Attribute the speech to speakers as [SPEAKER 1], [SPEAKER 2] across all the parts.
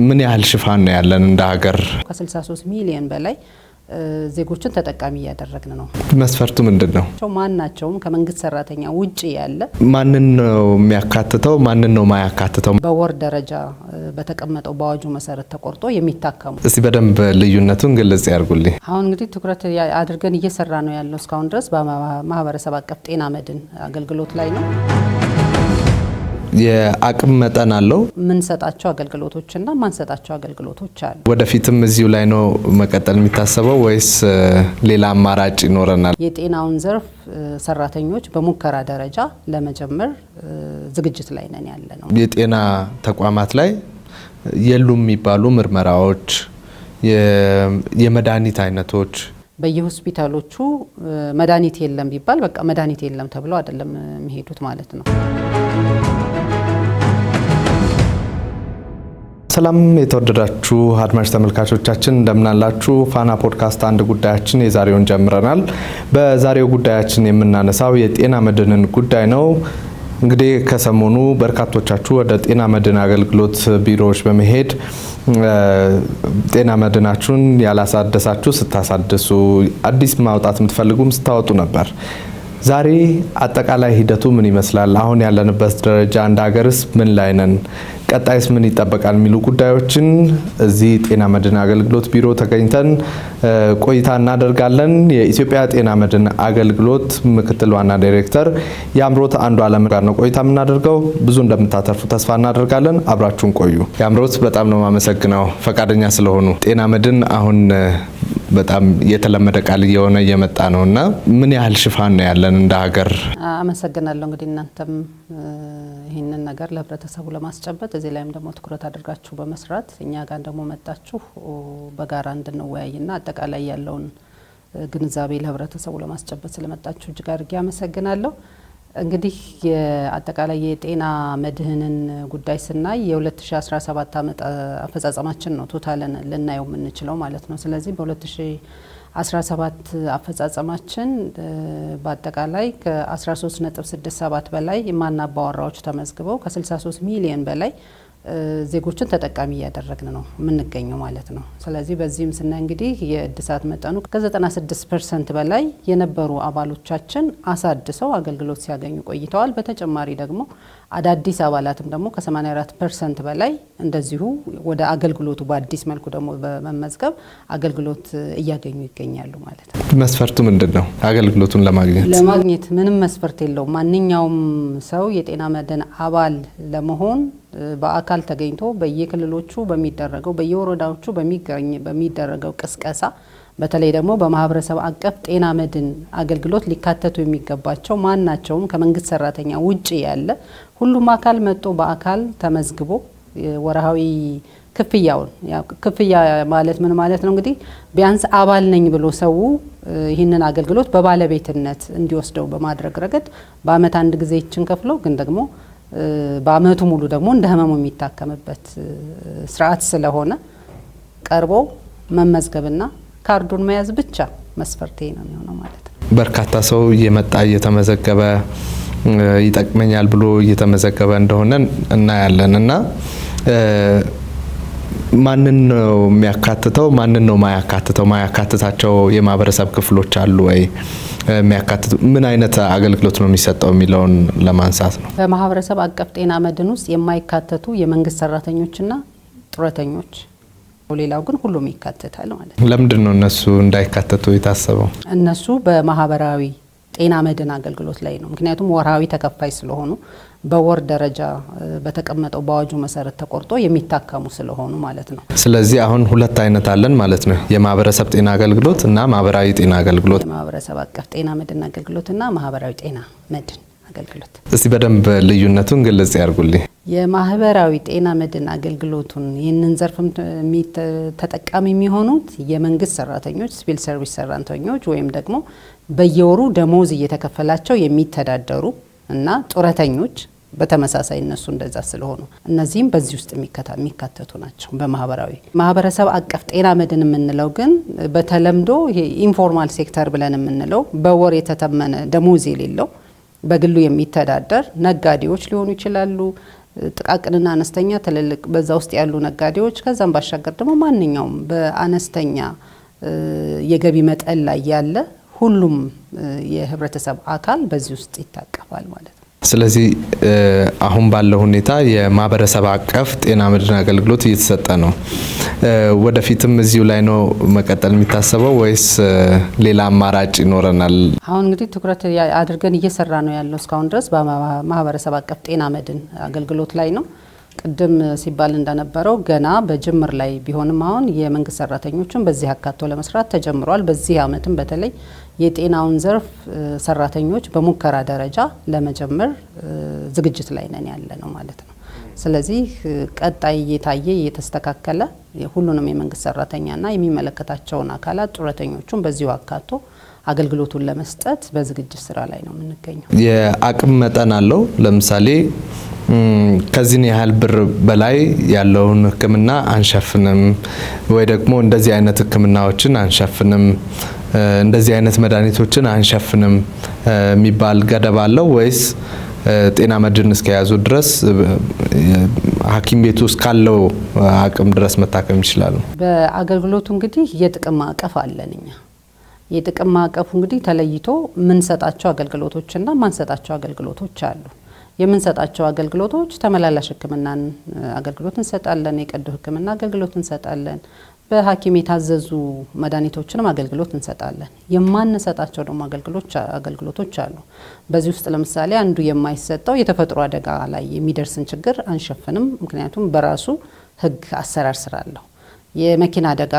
[SPEAKER 1] ምን ያህል ሽፋን ነው ያለን እንደ ሀገር?
[SPEAKER 2] ከ63 ሚሊዮን በላይ ዜጎችን ተጠቃሚ ያደረግን ነው።
[SPEAKER 1] መስፈርቱ ምንድነው?
[SPEAKER 2] ማናቸውም ከመንግስት ሰራተኛ ውጪ ያለ
[SPEAKER 1] ማንን ነው የሚያካትተው? ማንን ነው ማያካትተው?
[SPEAKER 2] በወር ደረጃ በተቀመጠው በአዋጁ መሰረት ተቆርጦ የሚታከሙ።
[SPEAKER 1] እስቲ በደንብ ልዩነቱን ግልጽ ያርጉልኝ።
[SPEAKER 2] አሁን እንግዲህ ትኩረት አድርገን እየሰራ ነው ያለው እስካሁን ድረስ በማህበረሰብ አቀፍ ጤና መድን አገልግሎት ላይ ነው።
[SPEAKER 1] የአቅም መጠን አለው
[SPEAKER 2] ምንሰጣቸው አገልግሎቶችና ማንሰጣቸው አገልግሎቶች አሉ።
[SPEAKER 1] ወደፊትም እዚሁ ላይ ነው መቀጠል የሚታሰበው ወይስ ሌላ አማራጭ ይኖረናል?
[SPEAKER 2] የጤናውን ዘርፍ ሰራተኞች በሙከራ ደረጃ ለመጀመር ዝግጅት ላይ ነን ያለ ነው።
[SPEAKER 1] የጤና ተቋማት ላይ የሉም የሚባሉ ምርመራዎች፣ የመድኃኒት አይነቶች
[SPEAKER 2] በየሆስፒታሎቹ መድኃኒት የለም ቢባል በቃ መድኃኒት የለም ተብሎ አይደለም የሚሄዱት ማለት ነው።
[SPEAKER 1] ሰላም የተወደዳችሁ አድማጭ ተመልካቾቻችን እንደምናላችሁ። ፋና ፖድካስት አንድ ጉዳያችን የዛሬውን ጀምረናል። በዛሬው ጉዳያችን የምናነሳው የጤና መድንን ጉዳይ ነው። እንግዲህ ከሰሞኑ በርካቶቻችሁ ወደ ጤና መድን አገልግሎት ቢሮዎች በመሄድ ጤና መድናችሁን ያላሳደሳችሁ ስታሳድሱ፣ አዲስ ማውጣት የምትፈልጉም ስታወጡ ነበር። ዛሬ አጠቃላይ ሂደቱ ምን ይመስላል? አሁን ያለንበት ደረጃ እንደ ሀገርስ ምን ላይ ነን? ቀጣይስ ምን ይጠበቃል? የሚሉ ጉዳዮችን እዚህ ጤና መድን አገልግሎት ቢሮ ተገኝተን ቆይታ እናደርጋለን። የኢትዮጵያ ጤና መድን አገልግሎት ምክትል ዋና ዳይሬክተር የአምሮት አንዱዓለም ጋር ነው ቆይታ የምናደርገው። ብዙ እንደምታተርፉ ተስፋ እናደርጋለን። አብራችሁን ቆዩ። የአምሮት በጣም ነው የማመሰግነው ፈቃደኛ ስለሆኑ። ጤና መድን አሁን በጣም የተለመደ ቃል እየሆነ እየመጣ ነውና ምን ያህል ሽፋን ነው ያለን እንደ ሀገር?
[SPEAKER 2] አመሰግናለሁ። እንግዲህ እናንተም ይህንን ነገር ለህብረተሰቡ ለማስጨበጥ እዚህ ላይም ደግሞ ትኩረት አድርጋችሁ በመስራት እኛ ጋር ደግሞ መጣችሁ በጋራ እንድንወያይና አጠቃላይ ያለውን ግንዛቤ ለህብረተሰቡ ለማስጨበጥ ስለመጣችሁ እጅግ አድርጌ አመሰግናለሁ። እንግዲህ የአጠቃላይ የጤና መድህንን ጉዳይ ስናይ የ2017 ዓመት አፈጻጸማችን ነው ቶታልን ልናየው የምንችለው ማለት ነው። ስለዚህ በ2017 አፈጻጸማችን በአጠቃላይ ከ13.67 በላይ የማናባወራዎች ተመዝግበው ከ63 ሚሊዮን በላይ ዜጎችን ተጠቃሚ እያደረግን ነው የምንገኘው ማለት ነው። ስለዚህ በዚህም ስናይ እንግዲህ የእድሳት መጠኑ ከ96% በላይ የነበሩ አባሎቻችን አሳድሰው አገልግሎት ሲያገኙ ቆይተዋል። በተጨማሪ ደግሞ አዳዲስ አባላትም ደግሞ ከ84% በላይ እንደዚሁ ወደ አገልግሎቱ በአዲስ መልኩ ደግሞ በመመዝገብ አገልግሎት እያገኙ ይገኛሉ ማለት ነው።
[SPEAKER 1] መስፈርቱ ምንድነው? አገልግሎቱን ለማግኘት
[SPEAKER 2] ምንም መስፈርት የለውም። ማንኛውም ሰው የጤና መድን አባል ለመሆን በአካል ተገኝቶ በየክልሎቹ በሚደረገው በየወረዳዎቹ በሚደረገው ቅስቀሳ በተለይ ደግሞ በማህበረሰብ አቀፍ ጤና መድን አገልግሎት ሊካተቱ የሚገባቸው ማናቸውም ከመንግስት ሰራተኛ ውጪ ያለ ሁሉም አካል መጥቶ በአካል ተመዝግቦ ወርሃዊ ክፍያ ማለት ምን ማለት ነው? እንግዲህ ቢያንስ አባል ነኝ ብሎ ሰው ይህንን አገልግሎት በባለቤትነት እንዲወስደው በማድረግ ረገድ በአመት አንድ ጊዜ ይችን ከፍለው ግን ደግሞ በአመቱ ሙሉ ደግሞ እንደ ህመሙ የሚታከምበት ስርዓት ስለሆነ ቀርቦ መመዝገብና ካርዱን መያዝ ብቻ መስፈርቴ ነው የሚሆነው ማለት ነው።
[SPEAKER 1] በርካታ ሰው እየመጣ እየተመዘገበ ይጠቅመኛል ብሎ እየተመዘገበ እንደሆነ እናያለን እና ማንን ነው የሚያካትተው? ማንን ነው ማያካትታቸው የማህበረሰብ ክፍሎች አሉ ወይ? የሚያካትቱ ምን አይነት አገልግሎት ነው የሚሰጠው የሚለውን ለማንሳት ነው።
[SPEAKER 2] በማህበረሰብ አቀፍ ጤና መድን ውስጥ የማይካተቱ የመንግስት ሰራተኞችና ጡረተኞች፣ ሌላው ግን ሁሉም ይካተታል ማለት ነው።
[SPEAKER 1] ለምንድን ነው እነሱ እንዳይካተቱ የታሰበው?
[SPEAKER 2] እነሱ በማህበራዊ ጤና መድን አገልግሎት ላይ ነው። ምክንያቱም ወርሃዊ ተከፋይ ስለሆኑ በወር ደረጃ በተቀመጠው በአዋጁ መሰረት ተቆርጦ የሚታከሙ ስለሆኑ ማለት ነው።
[SPEAKER 1] ስለዚህ አሁን ሁለት አይነት አለን ማለት ነው። የማህበረሰብ ጤና አገልግሎት እና ማህበራዊ ጤና አገልግሎት።
[SPEAKER 2] የማህበረሰብ አቀፍ ጤና መድን አገልግሎትና ማህበራዊ ጤና መድን አገልግሎት።
[SPEAKER 1] እስቲ በደንብ ልዩነቱን ግልጽ ያርጉልኝ።
[SPEAKER 2] የማህበራዊ ጤና መድን አገልግሎቱን ይህንን ዘርፍም ተጠቃሚ የሚሆኑት የመንግስት ሰራተኞች፣ ሲቪል ሰርቪስ ሰራተኞች ወይም ደግሞ በየወሩ ደሞዝ እየተከፈላቸው የሚተዳደሩ እና ጡረተኞች በተመሳሳይ እነሱ እንደዛ ስለሆኑ እነዚህም በዚህ ውስጥ የሚካተቱ ናቸው። ማህበረሰብ አቀፍ ጤና መድን የምንለው ግን በተለምዶ ይሄ ኢንፎርማል ሴክተር ብለን የምንለው በወር የተተመነ ደሞዝ የሌለው በግሉ የሚተዳደር ነጋዴዎች ሊሆኑ ይችላሉ፣ ጥቃቅንና አነስተኛ ትልልቅ በዛ ውስጥ ያሉ ነጋዴዎች ከዛም ባሻገር ደግሞ ማንኛውም በአነስተኛ የገቢ መጠን ላይ ያለ ሁሉም የህብረተሰብ አካል በዚህ ውስጥ ይታቀፋል ማለት ነው።
[SPEAKER 1] ስለዚህ አሁን ባለው ሁኔታ የማህበረሰብ አቀፍ ጤና መድን አገልግሎት እየተሰጠ ነው። ወደፊትም እዚሁ ላይ ነው መቀጠል የሚታሰበው ወይስ ሌላ አማራጭ ይኖረናል?
[SPEAKER 2] አሁን እንግዲህ ትኩረት አድርገን እየሰራ ነው ያለው እስካሁን ድረስ በማህበረሰብ አቀፍ ጤና መድን አገልግሎት ላይ ነው። ቅድም ሲባል እንደነበረው ገና በጅምር ላይ ቢሆንም አሁን የመንግስት ሰራተኞችን በዚህ አካቶ ለመስራት ተጀምሯል። በዚህ አመትም በተለይ የጤናውን ዘርፍ ሰራተኞች በሙከራ ደረጃ ለመጀመር ዝግጅት ላይ ነን ያለ ነው ማለት ነው። ስለዚህ ቀጣይ እየታየ እየተስተካከለ ሁሉንም የመንግስት ሰራተኛና የሚመለከታቸውን አካላት ጡረተኞቹን በዚሁ አካቶ አገልግሎቱን ለመስጠት በዝግጅት ስራ ላይ ነው የምንገኘው።
[SPEAKER 1] የአቅም መጠን አለው። ለምሳሌ ከዚህ ያህል ብር በላይ ያለውን ሕክምና አንሸፍንም ወይ ደግሞ እንደዚህ አይነት ሕክምናዎችን አንሸፍንም፣ እንደዚህ አይነት መድኃኒቶችን አንሸፍንም የሚባል ገደብ አለው ወይስ ጤና መድን እስከያዙ ድረስ ሐኪም ቤቱ ውስጥ ካለው አቅም ድረስ መታከም ይችላሉ?
[SPEAKER 2] በአገልግሎቱ እንግዲህ የጥቅም ማዕቀፍ አለን እኛ። የጥቅም ማዕቀፉ እንግዲህ ተለይቶ የምንሰጣቸው አገልግሎቶችና ማንሰጣቸው አገልግሎቶች አሉ። የምንሰጣቸው አገልግሎቶች ተመላላሽ ሕክምናን አገልግሎት እንሰጣለን፣ የቀዶ ሕክምና አገልግሎት እንሰጣለን፣ በሐኪም የታዘዙ መድኃኒቶችንም አገልግሎት እንሰጣለን። የማንሰጣቸው ደግሞ አገልግሎቶች አሉ። በዚህ ውስጥ ለምሳሌ አንዱ የማይሰጠው የተፈጥሮ አደጋ ላይ የሚደርስን ችግር አንሸፍንም። ምክንያቱም በራሱ ሕግ አሰራር ስላለው የመኪና አደጋ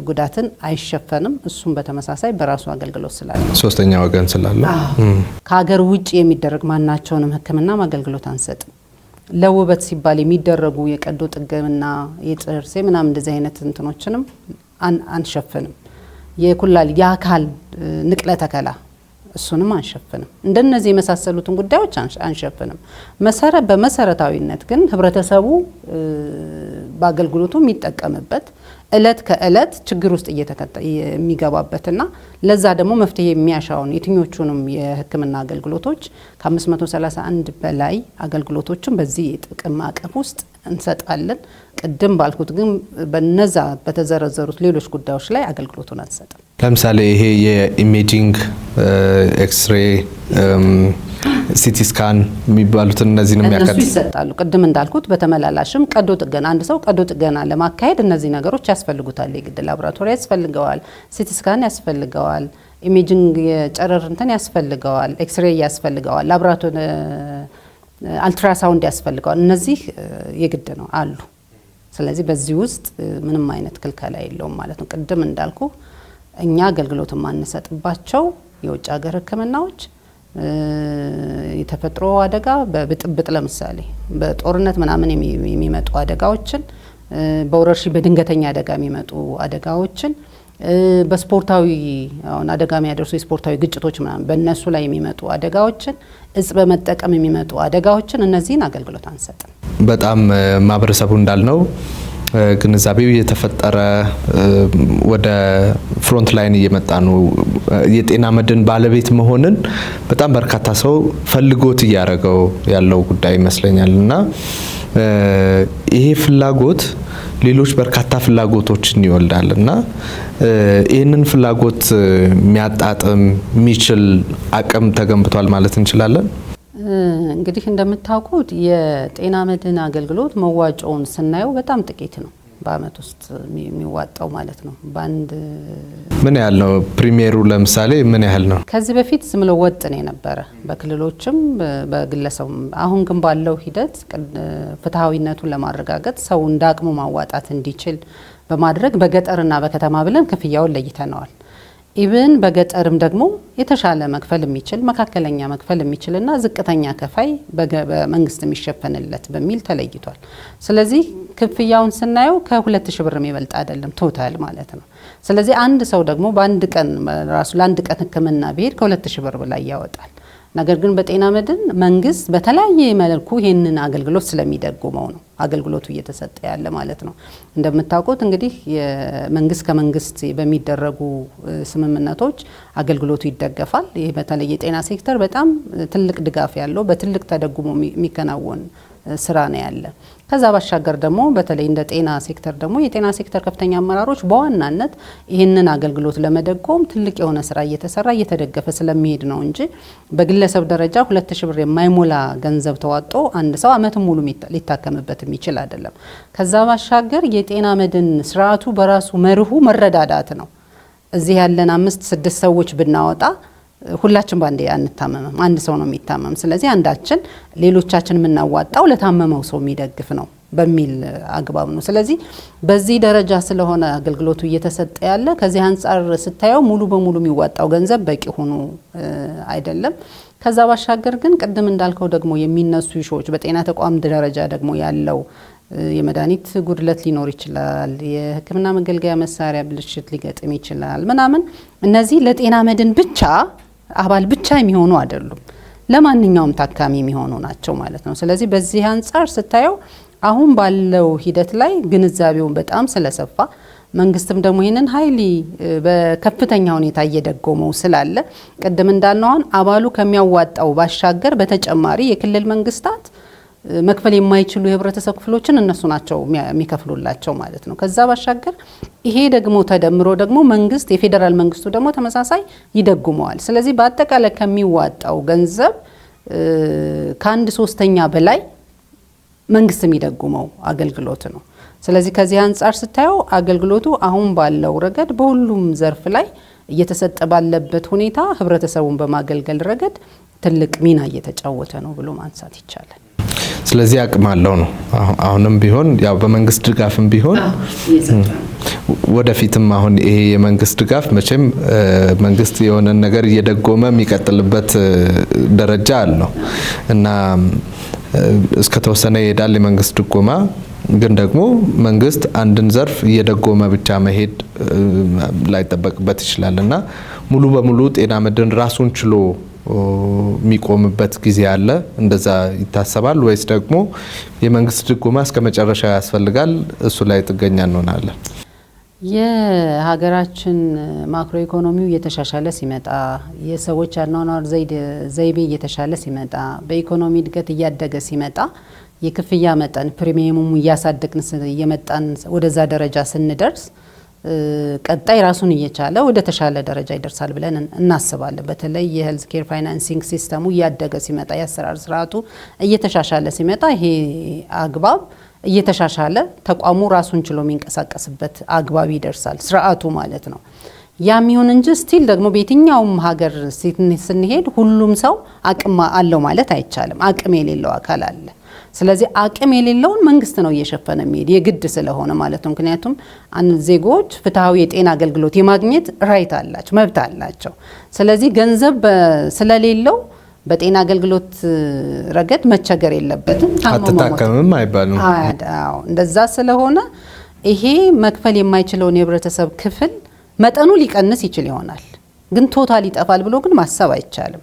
[SPEAKER 2] ጉዳትን አይሸፈንም። እሱም በተመሳሳይ በራሱ አገልግሎት ስላለው
[SPEAKER 1] ሶስተኛ ወገን ስላለው
[SPEAKER 2] ከሀገር ውጭ የሚደረግ ማናቸውንም ሕክምና አገልግሎት አንሰጥም። ለውበት ሲባል የሚደረጉ የቀዶ ጥገና የጥርስ ምናምን እንደዚህ አይነት እንትኖችንም አንሸፍንም። የኩላሊት የአካል ንቅለ ተከላ እሱንም አንሸፍንም። እንደነዚህ የመሳሰሉትን ጉዳዮች አንሸፍንም። በመሰረታዊነት ግን ህብረተሰቡ በአገልግሎቱ የሚጠቀምበት እለት ከእለት ችግር ውስጥ የሚገባበትና ለዛ ደግሞ መፍትሄ የሚያሻውን የትኞቹንም የህክምና አገልግሎቶች ከ531 በላይ አገልግሎቶችን በዚህ የጥቅም ማዕቀፍ ውስጥ እንሰጣለን። ቅድም ባልኩት ግን በነዛ በተዘረዘሩት ሌሎች ጉዳዮች ላይ አገልግሎቱን አንሰጥም።
[SPEAKER 1] ለምሳሌ ይሄ የኢሜጂንግ ኤክስሬ፣ ሲቲ ስካን የሚባሉትን እነዚህን የሚያካትቱ
[SPEAKER 2] ይሰጣሉ። ቅድም እንዳልኩት በተመላላሽም ቀዶ ጥገና አንድ ሰው ቀዶ ጥገና ለማካሄድ እነዚህ ነገሮች ያስፈልጉታል። የግድ ላቦራቶሪ ያስፈልገዋል፣ ሲቲ ስካን ያስፈልገዋል፣ ኢሜጂንግ የጨረር እንትን ያስፈልገዋል፣ ኤክስሬ ያስፈልገዋል፣ ላቦራቶሪ አልትራሳውንድ ያስፈልገዋል። እነዚህ የግድ ነው አሉ። ስለዚህ በዚህ ውስጥ ምንም አይነት ክልከላ የለውም ማለት ነው። ቅድም እንዳልኩ እኛ አገልግሎት ማንሰጥባቸው የውጭ ሀገር ህክምናዎች፣ የተፈጥሮ አደጋ በብጥብጥ ለምሳሌ በጦርነት ምናምን የሚመጡ አደጋዎችን፣ በወረርሽኝ በድንገተኛ አደጋ የሚመጡ አደጋዎችን፣ በስፖርታዊ አሁን አደጋ የሚያደርሱ የስፖርታዊ ግጭቶች ምናምን በእነሱ ላይ የሚመጡ አደጋዎችን፣ እጽ በመጠቀም የሚመጡ አደጋዎችን እነዚህን አገልግሎት አንሰጥም።
[SPEAKER 1] በጣም ማህበረሰቡ እንዳልነው ግንዛቤው የተፈጠረ ወደ ፍሮንት ላይን እየመጣ ነው። የጤና መድን ባለቤት መሆንን በጣም በርካታ ሰው ፈልጎት እያደረገው ያለው ጉዳይ ይመስለኛል እና ይሄ ፍላጎት ሌሎች በርካታ ፍላጎቶችን ይወልዳል እና ይህንን ፍላጎት የሚያጣጥም የሚችል አቅም ተገንብቷል ማለት እንችላለን።
[SPEAKER 2] እንግዲህ እንደምታውቁት የጤና መድን አገልግሎት መዋጮውን ስናየው በጣም ጥቂት ነው። በአመት ውስጥ የሚዋጣው ማለት ነው። በአንድ
[SPEAKER 1] ምን ያህል ነው? ፕሪሚየሩ ለምሳሌ ምን ያህል ነው?
[SPEAKER 2] ከዚህ በፊት ዝም ብሎ ወጥ ነው የነበረ በክልሎችም በግለሰቡም። አሁን ግን ባለው ሂደት ፍትሐዊነቱን ለማረጋገጥ ሰው እንደ አቅሙ ማዋጣት እንዲችል በማድረግ በገጠርና በከተማ ብለን ክፍያውን ለይተነዋል። ኢብን በገጠርም ደግሞ የተሻለ መክፈል የሚችል መካከለኛ መክፈል የሚችልና ዝቅተኛ ከፋይ በመንግስት የሚሸፈንለት በሚል ተለይቷል። ስለዚህ ክፍያውን ስናየው ከ2000 ብር የሚበልጥ አይደለም ቶታል ማለት ነው። ስለዚህ አንድ ሰው ደግሞ በአንድ ቀን ራሱ ለአንድ ቀን ሕክምና ቢሄድ ከ2000 ብር በላይ ያወጣል። ነገር ግን በጤና መድን መንግስት በተለያየ መልኩ ይህንን አገልግሎት ስለሚደጉመው ነው አገልግሎቱ እየተሰጠ ያለ ማለት ነው። እንደምታውቁት እንግዲህ የመንግስት ከመንግስት በሚደረጉ ስምምነቶች አገልግሎቱ ይደገፋል። ይህ በተለይ የጤና ሴክተር በጣም ትልቅ ድጋፍ ያለው በትልቅ ተደጉሞ የሚከናወን ስራ ነው ያለ። ከዛ ባሻገር ደግሞ በተለይ እንደ ጤና ሴክተር ደግሞ የጤና ሴክተር ከፍተኛ አመራሮች በዋናነት ይህንን አገልግሎት ለመደጎም ትልቅ የሆነ ስራ እየተሰራ እየተደገፈ ስለሚሄድ ነው እንጂ በግለሰብ ደረጃ 2000 ብር የማይሞላ ገንዘብ ተዋጦ አንድ ሰው አመት ሙሉ ሊታከምበት የሚችል አይደለም። ከዛ ባሻገር የጤና መድን ስርዓቱ በራሱ መርሁ መረዳዳት ነው። እዚህ ያለን 5-6 ሰዎች ብናወጣ ሁላችን ባንዴ አንታመምም፣ አንድ ሰው ነው የሚታመም። ስለዚህ አንዳችን ሌሎቻችን የምናዋጣው ለታመመው ሰው የሚደግፍ ነው በሚል አግባብ ነው። ስለዚህ በዚህ ደረጃ ስለሆነ አገልግሎቱ እየተሰጠ ያለ ከዚህ አንጻር ስታየው ሙሉ በሙሉ የሚዋጣው ገንዘብ በቂ ሆኖ አይደለም። ከዛ ባሻገር ግን ቅድም እንዳልከው ደግሞ የሚነሱ ኢሹዎች በጤና ተቋም ደረጃ ደግሞ ያለው የመድኃኒት ጉድለት ሊኖር ይችላል፣ የሕክምና መገልገያ መሳሪያ ብልሽት ሊገጥም ይችላል ምናምን። እነዚህ ለጤና መድን ብቻ አባል ብቻ የሚሆኑ አይደሉም፣ ለማንኛውም ታካሚ የሚሆኑ ናቸው ማለት ነው። ስለዚህ በዚህ አንጻር ስታየው አሁን ባለው ሂደት ላይ ግንዛቤውን በጣም ስለሰፋ መንግስትም ደግሞ ይህንን ሀይሊ በከፍተኛ ሁኔታ እየደጎመው ስላለ ቅድም እንዳልነው አሁን አባሉ ከሚያዋጣው ባሻገር በተጨማሪ የክልል መንግስታት መክፈል የማይችሉ የህብረተሰብ ክፍሎችን እነሱ ናቸው የሚከፍሉላቸው ማለት ነው። ከዛ ባሻገር ይሄ ደግሞ ተደምሮ ደግሞ መንግስት የፌዴራል መንግስቱ ደግሞ ተመሳሳይ ይደጉመዋል። ስለዚህ በአጠቃላይ ከሚዋጣው ገንዘብ ከ1/3 በላይ መንግስት የሚደጉመው አገልግሎት ነው። ስለዚህ ከዚህ አንጻር ስታየው አገልግሎቱ አሁን ባለው ረገድ በሁሉም ዘርፍ ላይ እየተሰጠ ባለበት ሁኔታ ህብረተሰቡን በማገልገል ረገድ ትልቅ ሚና እየተጫወተ ነው ብሎ ማንሳት ይቻላል።
[SPEAKER 1] ስለዚህ አቅም አለው ነው። አሁንም ቢሆን ያው በመንግስት ድጋፍም ቢሆን ወደፊትም አሁን ይሄ የመንግስት ድጋፍ መቼም መንግስት የሆነ ነገር እየደጎመ የሚቀጥልበት ደረጃ አለው እና እስከተወሰነ ይሄዳል የመንግስት ድጎማ። ግን ደግሞ መንግስት አንድን ዘርፍ እየደጎመ ብቻ መሄድ ላይጠበቅበት ይችላል እና ሙሉ በሙሉ ጤና መድን ራሱን ችሎ የሚቆምበት ጊዜ አለ። እንደዛ ይታሰባል ወይስ ደግሞ የመንግስት ድጎማ እስከ መጨረሻ ያስፈልጋል? እሱ ላይ ጥገኛ እንሆናለን?
[SPEAKER 2] የሀገራችን ማክሮ ኢኮኖሚው እየተሻሻለ ሲመጣ፣ የሰዎች አኗኗር ዘይቤ እየተሻለ ሲመጣ፣ በኢኮኖሚ እድገት እያደገ ሲመጣ የክፍያ መጠን ፕሪሚየሙም እያሳደግን እየመጣን ወደዛ ደረጃ ስንደርስ ቀጣይ ራሱን እየቻለ ወደ ተሻለ ደረጃ ይደርሳል ብለን እናስባለን። በተለይ የሄልዝ ኬር ፋይናንሲንግ ሲስተሙ እያደገ ሲመጣ፣ የአሰራር ስርዓቱ እየተሻሻለ ሲመጣ ይሄ አግባብ እየተሻሻለ ተቋሙ ራሱን ችሎ የሚንቀሳቀስበት አግባብ ይደርሳል፣ ስርዓቱ ማለት ነው። ያም ይሁን እንጂ ስቲል ደግሞ በየትኛውም ሀገር ስንሄድ ሁሉም ሰው አቅም አለው ማለት አይቻልም። አቅም የሌለው አካል አለ። ስለዚህ አቅም የሌለውን መንግስት ነው እየሸፈነ የሚሄድ የግድ ስለሆነ ማለት ነው። ምክንያቱም ዜጎች ፍትሃዊ የጤና አገልግሎት የማግኘት ራይት አላቸው፣ መብት አላቸው። ስለዚህ ገንዘብ ስለሌለው በጤና አገልግሎት ረገድ መቸገር የለበትም።
[SPEAKER 1] አትታከምም አይባልም።
[SPEAKER 2] እንደዛ ስለሆነ ይሄ መክፈል የማይችለውን የህብረተሰብ ክፍል መጠኑ ሊቀንስ ይችል ይሆናል፣ ግን ቶታል ይጠፋል ብሎ ግን ማሰብ አይቻልም።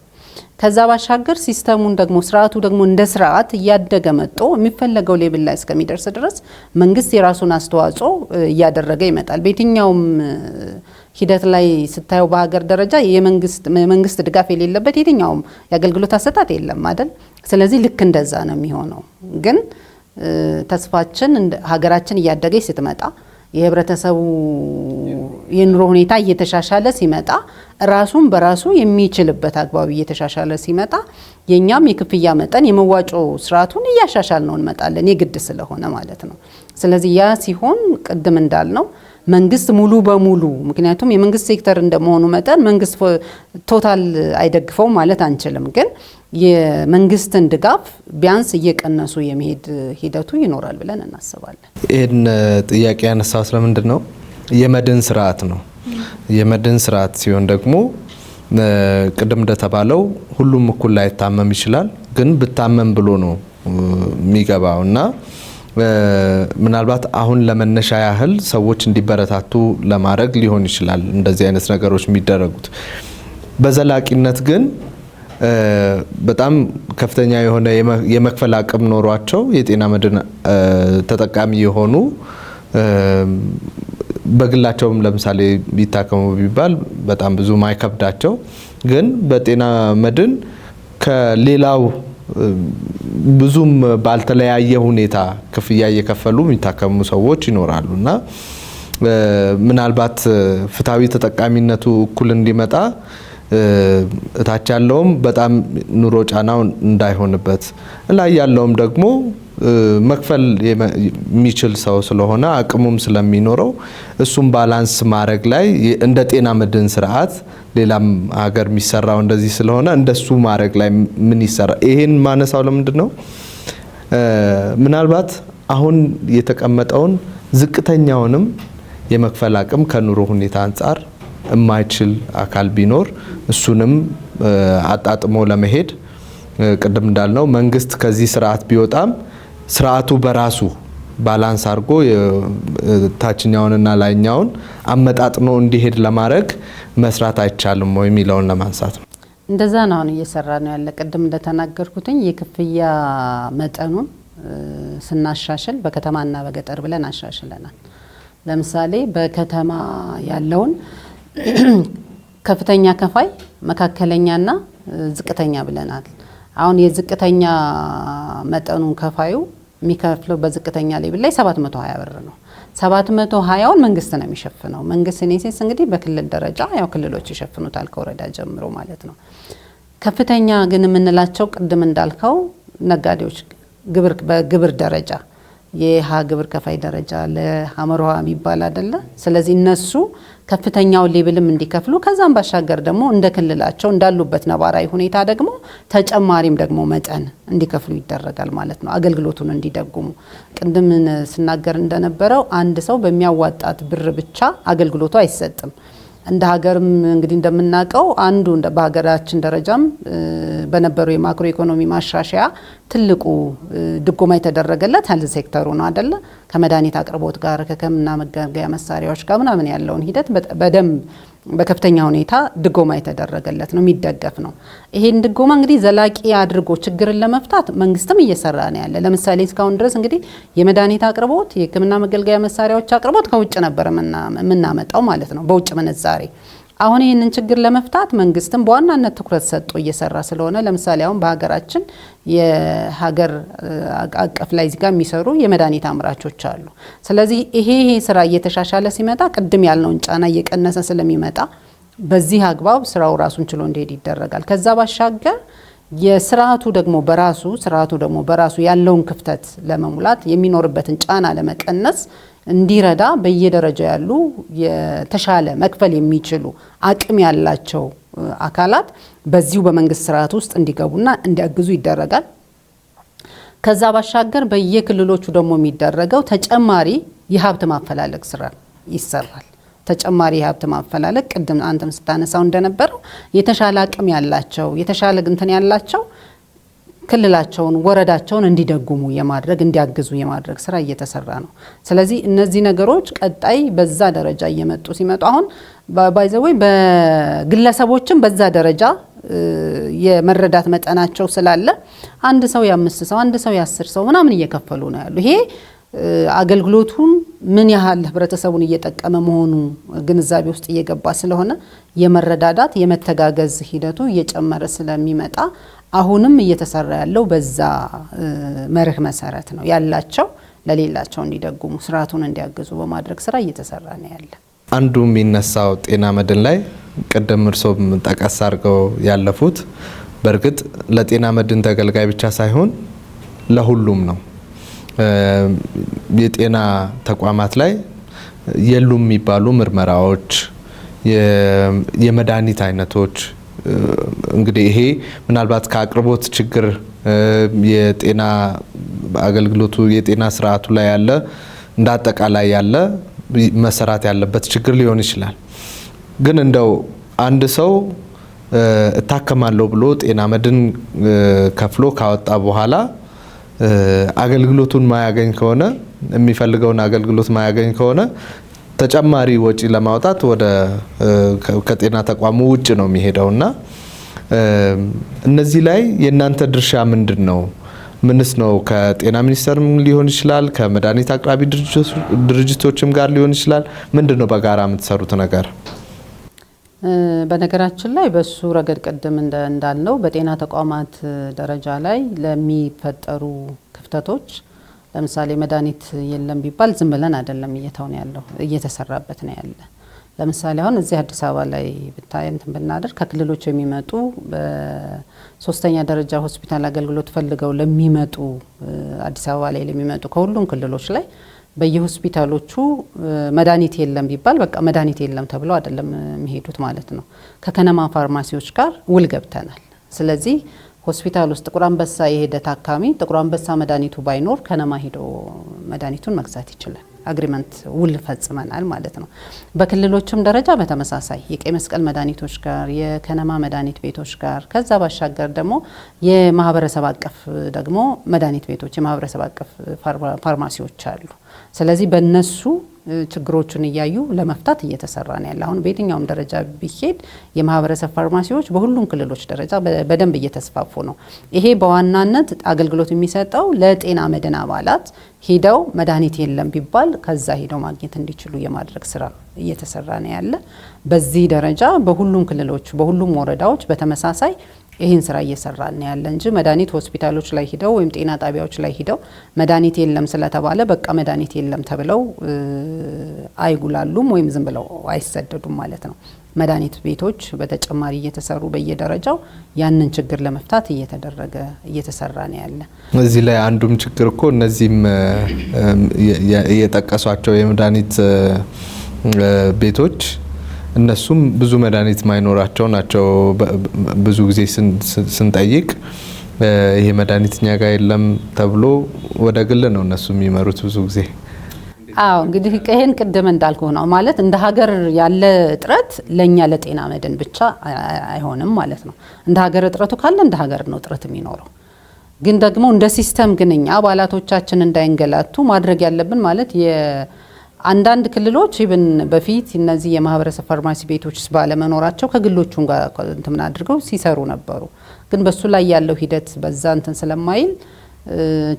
[SPEAKER 2] ከዛ ባሻገር ሲስተሙን ደግሞ ስርዓቱ ደግሞ እንደ ስርዓት እያደገ መጥቶ የሚፈለገው ሌብል ላይ እስከሚደርስ ድረስ መንግስት የራሱን አስተዋጽኦ እያደረገ ይመጣል። በየትኛውም ሂደት ላይ ስታየው በሀገር ደረጃ የመንግስት ድጋፍ የሌለበት የትኛውም የአገልግሎት አሰጣጥ የለም አይደል? ስለዚህ ልክ እንደዛ ነው የሚሆነው። ግን ተስፋችን ሀገራችን እያደገች ስትመጣ የህብረተሰቡ የኑሮ ሁኔታ እየተሻሻለ ሲመጣ ራሱን በራሱ የሚችልበት አግባብ እየተሻሻለ ሲመጣ የኛም የክፍያ መጠን የመዋጮ ስርዓቱን እያሻሻል ነው እንመጣለን፣ የግድ ስለሆነ ማለት ነው። ስለዚህ ያ ሲሆን ቅድም እንዳልነው መንግስት ሙሉ በሙሉ ምክንያቱም የመንግስት ሴክተር እንደመሆኑ መጠን መንግስት ቶታል አይደግፈው ማለት አንችልም። ግን የመንግስትን ድጋፍ ቢያንስ እየቀነሱ የመሄድ ሂደቱ ይኖራል ብለን እናስባለን።
[SPEAKER 1] ይህን ጥያቄ ያነሳው ስለምንድን ነው? የመድን ስርዓት ነው። የመድን ስርዓት ሲሆን ደግሞ ቅድም እንደተባለው ሁሉም እኩል ላይታመም ይችላል። ግን ብታመም ብሎ ነው የሚገባው እና ምናልባት አሁን ለመነሻ ያህል ሰዎች እንዲበረታቱ ለማድረግ ሊሆን ይችላል እንደዚህ አይነት ነገሮች የሚደረጉት። በዘላቂነት ግን በጣም ከፍተኛ የሆነ የመክፈል አቅም ኖሯቸው የጤና መድን ተጠቃሚ የሆኑ በግላቸውም ለምሳሌ ቢታከሙ ቢባል በጣም ብዙ ማይከብዳቸው ግን በጤና መድን ከሌላው ብዙም ባልተለያየ ሁኔታ ክፍያ እየከፈሉ የሚታከሙ ሰዎች ይኖራሉና ምናልባት ፍትሃዊ ተጠቃሚነቱ እኩል እንዲመጣ እታች ያለውም በጣም ኑሮ ጫናው እንዳይሆንበት ላይ ያለውም ደግሞ መክፈል የሚችል ሰው ስለሆነ አቅሙም ስለሚኖረው እሱም ባላንስ ማድረግ ላይ እንደ ጤና መድን ስርዓት ሌላም ሀገር የሚሰራው እንደዚህ ስለሆነ እንደሱ ማድረግ ላይ ምን ይሰራ? ይሄን ማነሳው ለምንድን ነው? ምናልባት አሁን የተቀመጠውን ዝቅተኛውንም የመክፈል አቅም ከኑሮ ሁኔታ አንጻር የማይችል አካል ቢኖር እሱንም አጣጥሞ ለመሄድ ቅድም እንዳልነው መንግስት ከዚህ ስርዓት ቢወጣም ስርዓቱ በራሱ ባላንስ አድርጎ ታችኛውንና ላይኛውን አመጣጥኖ እንዲሄድ ለማድረግ መስራት አይቻልም ወይ የሚለውን ለማንሳት ነው።
[SPEAKER 2] እንደዛ ነው አሁን እየሰራ ነው ያለ። ቅድም እንደተናገርኩትኝ የክፍያ መጠኑን ስናሻሽል በከተማና በገጠር ብለን አሻሽለናል። ለምሳሌ በከተማ ያለውን ከፍተኛ ከፋይ፣ መካከለኛና ዝቅተኛ ብለናል። አሁን የዝቅተኛ መጠኑን ከፋዩ የሚከፍለው በዝቅተኛ ሌብል ላይ 720 ብር ነው። 720ውን መንግስት ነው የሚሸፍነው። መንግስት ኔሴስ እንግዲህ በክልል ደረጃ ያው ክልሎች ይሸፍኑታል ከወረዳ ጀምሮ ማለት ነው። ከፍተኛ ግን የምንላቸው ቅድም እንዳልከው ነጋዴዎች በግብር ደረጃ የሃ ግብር ከፋይ ደረጃ ለሐመርሃ የሚባል አይደለ? ስለዚህ እነሱ ከፍተኛው ሌብልም እንዲከፍሉ ከዛም ባሻገር ደግሞ እንደ ክልላቸው እንዳሉበት ነባራዊ ሁኔታ ደግሞ ተጨማሪም ደግሞ መጠን እንዲከፍሉ ይደረጋል ማለት ነው። አገልግሎቱን እንዲደጉሙ ቅድም ስናገር እንደነበረው አንድ ሰው በሚያዋጣት ብር ብቻ አገልግሎቱ አይሰጥም። እንደ ሀገርም እንግዲህ እንደምናውቀው አንዱ በሀገራችን ደረጃም በነበረው የማክሮ ኢኮኖሚ ማሻሻያ ትልቁ ድጎማ የተደረገለት ሄልዝ ሴክተሩ ነው አይደለ? ከመድኃኒት አቅርቦት ጋር ከሕክምና መገልገያ መሳሪያዎች ጋር ምናምን ያለውን ሂደት በደንብ በከፍተኛ ሁኔታ ድጎማ የተደረገለት ነው፣ የሚደገፍ ነው። ይሄን ድጎማ እንግዲህ ዘላቂ አድርጎ ችግርን ለመፍታት መንግስትም እየሰራ ነው ያለ። ለምሳሌ እስካሁን ድረስ እንግዲህ የመድኃኒት አቅርቦት የሕክምና መገልገያ መሳሪያዎች አቅርቦት ከውጭ ነበር የምናመጣው ማለት ነው፣ በውጭ ምንዛሬ። አሁን ይህንን ችግር ለመፍታት መንግስትም በዋናነት ትኩረት ሰጥቶ እየሰራ ስለሆነ ለምሳሌ አሁን በሀገራችን የሀገር አቀፍ ላይ እዚህ ጋር የሚሰሩ የመድኃኒት አምራቾች አሉ። ስለዚህ ይሄ ስራ እየተሻሻለ ሲመጣ ቅድም ያልነውን ጫና እየቀነሰ ስለሚመጣ በዚህ አግባብ ስራው ራሱን ችሎ እንዲሄድ ይደረጋል። ከዛ ባሻገር የስርዓቱ ደግሞ በራሱ ያለውን ክፍተት ለመሙላት የሚኖርበትን ጫና ለመቀነስ እንዲረዳ በየደረጃው ያሉ የተሻለ መክፈል የሚችሉ አቅም ያላቸው አካላት በዚሁ በመንግስት ስርዓት ውስጥ እንዲገቡና እንዲያግዙ ይደረጋል። ከዛ ባሻገር በየክልሎቹ ደግሞ የሚደረገው ተጨማሪ የሀብት ማፈላለግ ስራ ይሰራል። ተጨማሪ የሀብት ማፈላለግ ቅድም አንተም ስታነሳው እንደነበረው የተሻለ አቅም ያላቸው የተሻለ እንትን ያላቸው ክልላቸውን ወረዳቸውን እንዲደጉሙ የማድረግ እንዲያግዙ የማድረግ ስራ እየተሰራ ነው። ስለዚህ እነዚህ ነገሮች ቀጣይ በዛ ደረጃ እየመጡ ሲመጡ አሁን ባይዘወይ በግለሰቦችም በዛ ደረጃ የመረዳት መጠናቸው ስላለ አንድ ሰው የ5 ሰው አንድ ሰው የ10 ሰው ምናምን እየከፈሉ ነው ያሉ። ይሄ አገልግሎቱን ምን ያህል ህብረተሰቡን እየጠቀመ መሆኑ ግንዛቤ ውስጥ እየገባ ስለሆነ የመረዳዳት የመተጋገዝ ሂደቱ እየጨመረ ስለሚመጣ አሁንም እየተሰራ ያለው በዛ መርህ መሰረት ነው። ያላቸው ለሌላቸው እንዲደጉሙ ስርዓቱን እንዲያግዙ በማድረግ ስራ እየተሰራ ነው ያለ።
[SPEAKER 1] አንዱ የሚነሳው ጤና መድን ላይ ቀደም እርሶም ጠቀስ አድርገው ያለፉት በእርግጥ ለጤና መድን ተገልጋይ ብቻ ሳይሆን ለሁሉም ነው። የጤና ተቋማት ላይ የሉም የሚባሉ ምርመራዎች፣ የመድኃኒት አይነቶች እንግዲህ ይሄ ምናልባት ከአቅርቦት ችግር የጤና አገልግሎቱ የጤና ስርዓቱ ላይ ያለ እንደ አጠቃላይ ያለ መሰራት ያለበት ችግር ሊሆን ይችላል። ግን እንደው አንድ ሰው እታከማለሁ ብሎ ጤና መድን ከፍሎ ካወጣ በኋላ አገልግሎቱን ማያገኝ ከሆነ የሚፈልገውን አገልግሎት ማያገኝ ከሆነ ተጨማሪ ወጪ ለማውጣት ወደ ከጤና ተቋሙ ውጭ ነው የሚሄደውና እነዚህ ላይ የእናንተ ድርሻ ምንድነው? ምንስ ነው? ከጤና ሚኒስቴርም ሊሆን ይችላል፣ ከመድኃኒት አቅራቢ ድርጅቶችም ጋር ሊሆን ይችላል። ምንድነው በጋራ የምትሰሩት ነገር?
[SPEAKER 2] በነገራችን ላይ በሱ ረገድ ቀደም እንዳልነው በጤና ተቋማት ደረጃ ላይ ለሚፈጠሩ ክፍተቶች ለምሳሌ መድኃኒት የለም ቢባል ዝም ብለን አይደለም እየተውን ያለው እየተሰራበት ነው ያለ። ለምሳሌ አሁን እዚህ አዲስ አበባ ላይ ብታይ እንትን ብናደርግ ከክልሎች የሚመጡ በሶስተኛ ደረጃ ሆስፒታል አገልግሎት ፈልገው ለሚመጡ አዲስ አበባ ላይ ለሚመጡ ከሁሉም ክልሎች ላይ በየሆስፒታሎቹ መድኃኒት የለም ቢባል በቃ መድኃኒት የለም ተብለው አይደለም የሚሄዱት ማለት ነው። ከከነማ ፋርማሲዎች ጋር ውል ገብተናል። ስለዚህ ሆስፒታል ውስጥ ጥቁር አንበሳ የሄደ ታካሚ ጥቁር አንበሳ መድኃኒቱ ባይኖር ከነማ ሄዶ መድኃኒቱን መግዛት ይችላል። አግሪመንት ውል ፈጽመናል ማለት ነው። በክልሎችም ደረጃ በተመሳሳይ የቀይ መስቀል መድኃኒቶች ጋር የከነማ መድኃኒት ቤቶች ጋር ከዛ ባሻገር ደግሞ የማህበረሰብ አቀፍ ደግሞ መድኃኒት ቤቶች የማህበረሰብ አቀፍ ፋርማሲዎች አሉ። ስለዚህ በእነሱ ችግሮችን እያዩ ለመፍታት እየተሰራ ነው ያለ። አሁን በየትኛውም ደረጃ ቢሄድ የማህበረሰብ ፋርማሲዎች በሁሉም ክልሎች ደረጃ በደንብ እየተስፋፉ ነው። ይሄ በዋናነት አገልግሎት የሚሰጠው ለጤና መድን አባላት ሄደው መድኃኒት የለም ቢባል ከዛ ሄደው ማግኘት እንዲችሉ የማድረግ ስራ እየተሰራ ነው ያለ። በዚህ ደረጃ በሁሉም ክልሎች በሁሉም ወረዳዎች በተመሳሳይ ይህን ስራ እየሰራን ያለ እንጂ መድኃኒት ሆስፒታሎች ላይ ሂደው ወይም ጤና ጣቢያዎች ላይ ሂደው መድኃኒት የለም ስለተባለ በቃ መድኃኒት የለም ተብለው አይጉላሉም ወይም ዝም ብለው አይሰደዱም ማለት ነው። መድኃኒት ቤቶች በተጨማሪ እየተሰሩ በየደረጃው ያንን ችግር ለመፍታት እየተሰራ ነው ያለ።
[SPEAKER 1] እዚህ ላይ አንዱም ችግር እኮ እነዚህም የጠቀሷቸው የመድኃኒት ቤቶች እነሱም ብዙ መድኃኒት ማይኖራቸው ናቸው። ብዙ ጊዜ ስንጠይቅ ይሄ መድኃኒት እኛ ጋር የለም ተብሎ ወደ ግል ነው እነሱ የሚመሩት ብዙ ጊዜ።
[SPEAKER 2] አዎ እንግዲህ ይሄን ቅድም እንዳልኩ ነው ማለት እንደ ሀገር ያለ እጥረት ለኛ ለጤና መድን ብቻ አይሆንም ማለት ነው። እንደ ሀገር እጥረቱ ካለ እንደ ሀገር ነው እጥረት የሚኖረው። ግን ደግሞ እንደ ሲስተም ግን እኛ አባላቶቻችን እንዳይንገላቱ ማድረግ ያለብን ማለት አንዳንድ ክልሎች ይብን በፊት እነዚህ የማህበረሰብ ፋርማሲ ቤቶች ባለመኖራቸው ከግሎቹም ጋር እንትን አድርገው ሲሰሩ ነበሩ። ግን በሱ ላይ ያለው ሂደት በዛ እንትን ስለማይል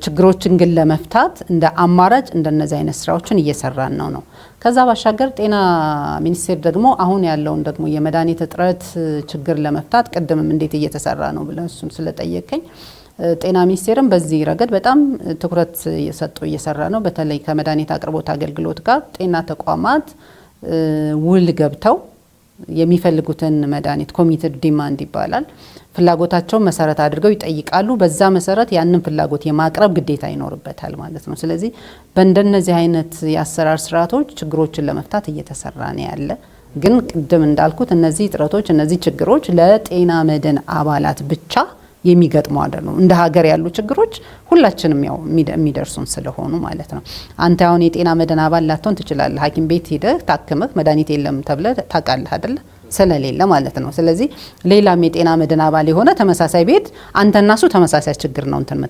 [SPEAKER 2] ችግሮችን ግን ለመፍታት እንደ አማራጭ እንደነዚህ አይነት ስራዎችን እየሰራን ነው። ከዛ ባሻገር ጤና ሚኒስቴር ደግሞ አሁን ያለውን ደግሞ የመድኃኒት እጥረት ችግር ለመፍታት ቀደምም እንዴት እየተሰራ ነው ብለን እሱን ስለጠየቀኝ ጤና ሚኒስቴርም በዚህ ረገድ በጣም ትኩረት ሰጥቶ እየሰራ ነው። በተለይ ከመድኃኒት አቅርቦት አገልግሎት ጋር ጤና ተቋማት ውል ገብተው የሚፈልጉትን መድኃኒት ኮሚትድ ዲማንድ ይባላል ፍላጎታቸውን መሰረት አድርገው ይጠይቃሉ። በዛ መሰረት ያንን ፍላጎት የማቅረብ ግዴታ ይኖርበታል ማለት ነው። ስለዚህ በእንደነዚህ አይነት የአሰራር ስርዓቶች ችግሮችን ለመፍታት እየተሰራ ነው ያለ። ግን ቅድም እንዳልኩት እነዚህ ጥረቶች እነዚህ ችግሮች ለጤና መድን አባላት ብቻ የሚገጥሙ አይደሉም። እንደ ሀገር ያሉ ችግሮች ሁላችንም ያው የሚደርሱን ስለሆኑ ማለት ነው። አንተ አሁን የጤና መድን አባል ላትሆን ትችላለህ። ሐኪም ቤት ሄደህ ታክመህ መድኃኒት የለም ተብለህ ታውቃለህ አይደል? ስለሌለ ማለት ነው። ስለዚህ ሌላም የጤና መድን አባል የሆነ ተመሳሳይ ቤት አንተና እሱ ተመሳሳይ ችግር ነው እንትን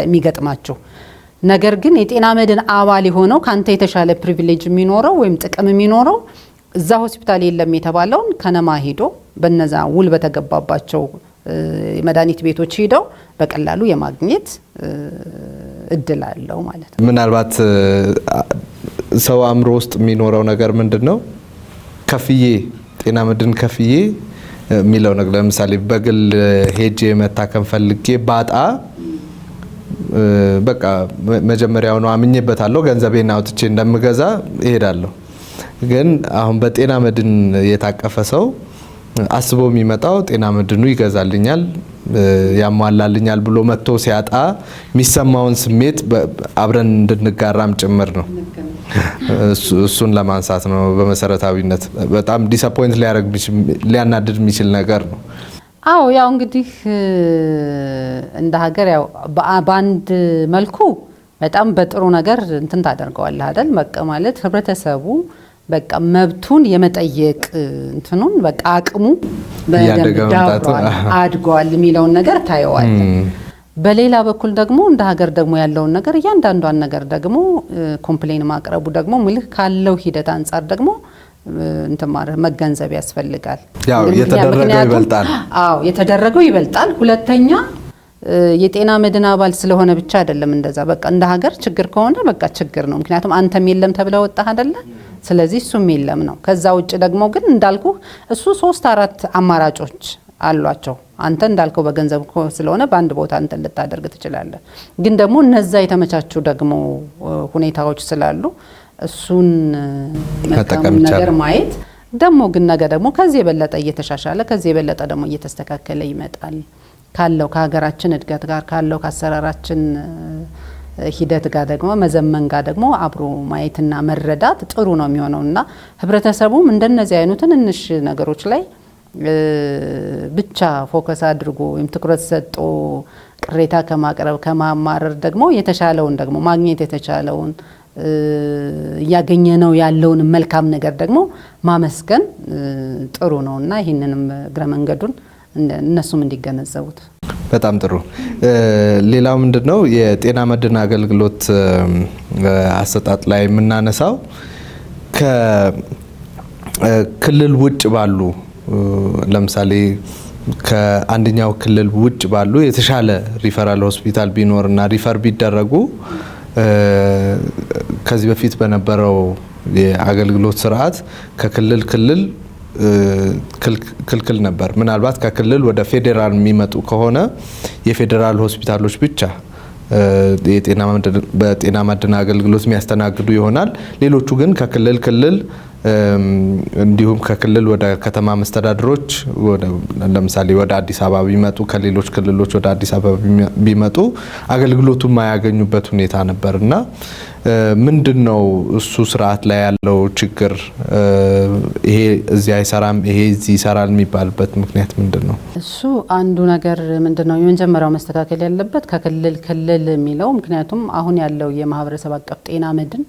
[SPEAKER 2] የሚገጥማችሁ። ነገር ግን የጤና መድን አባል የሆነው ካንተ የተሻለ ፕሪቪሌጅ የሚኖረው ወይም ጥቅም የሚኖረው እዛ ሆስፒታል የለም የተባለውን ከነማ ሄዶ በነዛ ውል በተገባባቸው መድኃኒት ቤቶች ሄደው በቀላሉ የማግኘት እድል አለው ማለት ነው።
[SPEAKER 1] ምናልባት ሰው አእምሮ ውስጥ የሚኖረው ነገር ምንድነው? ከፍዬ ጤና መድን ከፍዬ የሚለው ነገር ለምሳሌ በግል ሄጄ መታከም ፈልጌ ባጣ በቃ መጀመሪያው ነው አምኜበታለሁ ገንዘቤን አውጥቼ እንደምገዛ እሄዳለሁ። ግን አሁን በጤና መድን የታቀፈ ሰው አስቦ የሚመጣው ጤና መድኑ ይገዛልኛል ያሟላልኛል ብሎ መጥቶ ሲያጣ የሚሰማውን ስሜት አብረን እንድንጋራም ጭምር ነው። እሱን ለማንሳት ነው። በመሰረታዊነት በጣም ዲስአፖይንት ሊያናድድ የሚችል ነገር ነው።
[SPEAKER 2] አዎ ያው እንግዲህ እንደ ሀገር ያው በአንድ መልኩ በጣም በጥሩ ነገር እንትን ታደርገዋለህ አይደል? በቃ ማለት ህብረተሰቡ በቃ መብቱን የመጠየቅ እንትኑን በቃ አቅሙ በደንብ አድጓል የሚለውን ነገር ታየዋል። በሌላ በኩል ደግሞ እንደ ሀገር ደግሞ ያለውን ነገር እያንዳንዷን ነገር ደግሞ ኮምፕሌን ማቅረቡ ደግሞ ምልህ ካለው ሂደት አንጻር ደግሞ መገንዘብ ያስፈልጋል።
[SPEAKER 1] ያው የተደረገው ይበልጣል።
[SPEAKER 2] የተደረገው ይበልጣል። ሁለተኛ የጤና መድን አባል ስለሆነ ብቻ አይደለም እንደዛ በቃ እንደ ሀገር ችግር ከሆነ በቃ ችግር ነው። ምክንያቱም አንተም የለም ተብለው ወጣህ አይደለ? ስለዚህ እሱም የለም ነው። ከዛ ውጭ ደግሞ ግን እንዳልኩ እሱ 3-4 አማራጮች አሏቸው። አንተ እንዳልከው በገንዘብ ስለሆነ በአንድ ቦታ እንትን ልታደርግ ትችላለህ። ግን ደግሞ እነዛ የተመቻቹ ደግሞ ሁኔታዎች ስላሉ እሱን መጠቀም ነገር ማየት ደግሞ ግን ነገ ደግሞ ከዚህ የበለጠ እየተሻሻለ ከዚህ የበለጠ ደግሞ እየተስተካከለ ይመጣል ካለው ከሀገራችን እድገት ጋር ካለው ከአሰራራችን ሂደት ጋር ደግሞ መዘመን ጋር ደግሞ አብሮ ማየትና መረዳት ጥሩ ነው የሚሆነውና ህብረተሰቡም እንደነዚህ አይኑ ትንንሽ ነገሮች ላይ ብቻ ፎከስ አድርጎ ወይም ትኩረት ሰጥቶ ቅሬታ ከማቅረብ ከማማረር ደግሞ የተሻለውን ደግሞ ማግኘት የተቻለውን ያገኘ ነው ያለውን መልካም ነገር ደግሞ ማመስገን ጥሩ ነውና ይሄንንም እግረ መንገዱን እነሱም እንዲገነዘቡት
[SPEAKER 1] በጣም ጥሩ። ሌላው ምንድነው የጤና መድን አገልግሎት አሰጣጥ ላይ የምናነሳው ከክልል ውጭ ባሉ ለምሳሌ ከአንደኛው ክልል ውጭ ባሉ የተሻለ ሪፈራል ሆስፒታል ቢኖርና ሪፈር ቢደረጉ ከዚህ በፊት በነበረው የአገልግሎት ስርዓት ከክልል ክልል ክልክል ነበር። ምናልባት ከክልል ወደ ፌዴራል የሚመጡ ከሆነ የፌዴራል ሆስፒታሎች ብቻ በጤና መድን አገልግሎት የሚያስተናግዱ ይሆናል። ሌሎቹ ግን ከክልል ክልል እንዲሁም ከክልል ወደ ከተማ መስተዳድሮች ለምሳሌ ወደ አዲስ አበባ ቢመጡ ከሌሎች ክልሎች ወደ አዲስ አበባ ቢመጡ አገልግሎቱን ማያገኙበት ሁኔታ ነበርና ምንድነው እሱ ስርዓት ላይ ያለው ችግር? ይሄ እዚህ አይሰራም ይሄ እዚህ ይሰራል የሚባልበት ምክንያት ምንድነው?
[SPEAKER 2] እሱ አንዱ ነገር ምንድነው የመጀመሪያው መስተካከል ያለበት ከክልል ክልል የሚለው ምክንያቱም አሁን ያለው የማህበረሰብ አቀፍ ጤና መድን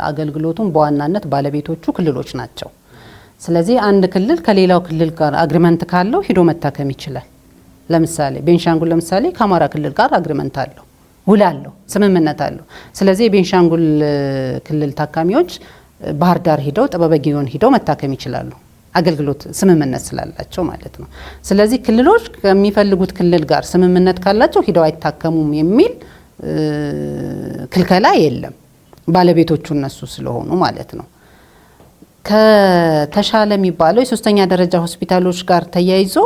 [SPEAKER 2] አገልግሎቱን በዋናነት ባለቤቶቹ ክልሎች ናቸው። ስለዚህ አንድ ክልል ከሌላው ክልል ጋር አግሪመንት ካለው ሂዶ መታከም ይችላል። ለምሳሌ ቤንሻንጉል ለምሳሌ ከአማራ ክልል ጋር አግሪመንት አለው፣ ውል አለው፣ ስምምነት አለው። ስለዚህ የቤንሻንጉል ክልል ታካሚዎች ባህር ዳር ሂደው ጥበበ ግዮን ሂደው መታከም ይችላሉ፣ አገልግሎት ስምምነት ስላላቸው ማለት ነው። ስለዚህ ክልሎች ከሚፈልጉት ክልል ጋር ስምምነት ካላቸው ሂደው አይታከሙም የሚል ክልከላ የለም። ባለቤቶቹ እነሱ ስለሆኑ ማለት ነው። ከተሻለ የሚባለው የሶስተኛ ደረጃ ሆስፒታሎች ጋር ተያይዞ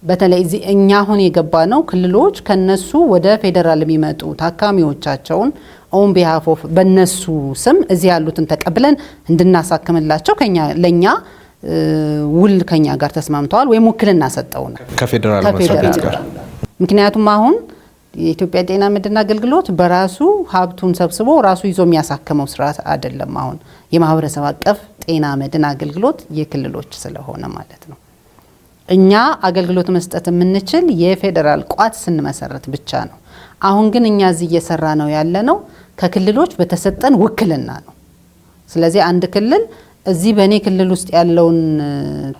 [SPEAKER 2] በተለይ እኛ አሁን የገባ ነው ክልሎች ከነሱ ወደ ፌዴራል የሚመጡ ታካሚዎቻቸውን ኦን ቢሃፍ ኦፍ በነሱ ስም እዚህ ያሉትን ተቀብለን እንድናሳክምላቸው ለኛ ውል ከኛ ጋር ተስማምተዋል ወይም ውክልና ሰጠውና
[SPEAKER 1] ከፌዴራል መስሪያ ጋር
[SPEAKER 2] ምክንያቱም አሁን የኢትዮጵያ ጤና መድን አገልግሎት በራሱ ሀብቱን ሰብስቦ ራሱ ይዞ የሚያሳክመው ስርዓት አይደለም። አሁን የማህበረሰብ አቀፍ ጤና መድን አገልግሎት የክልሎች ስለሆነ ማለት ነው። እኛ አገልግሎት መስጠት የምንችል የፌዴራል ቋት ስንመሰረት ብቻ ነው። አሁን ግን እኛ እዚህ እየሰራ ነው ያለነው ከክልሎች በተሰጠን ውክልና ነው። ስለዚህ አንድ ክልል እዚህ በእኔ ክልል ውስጥ ያለውን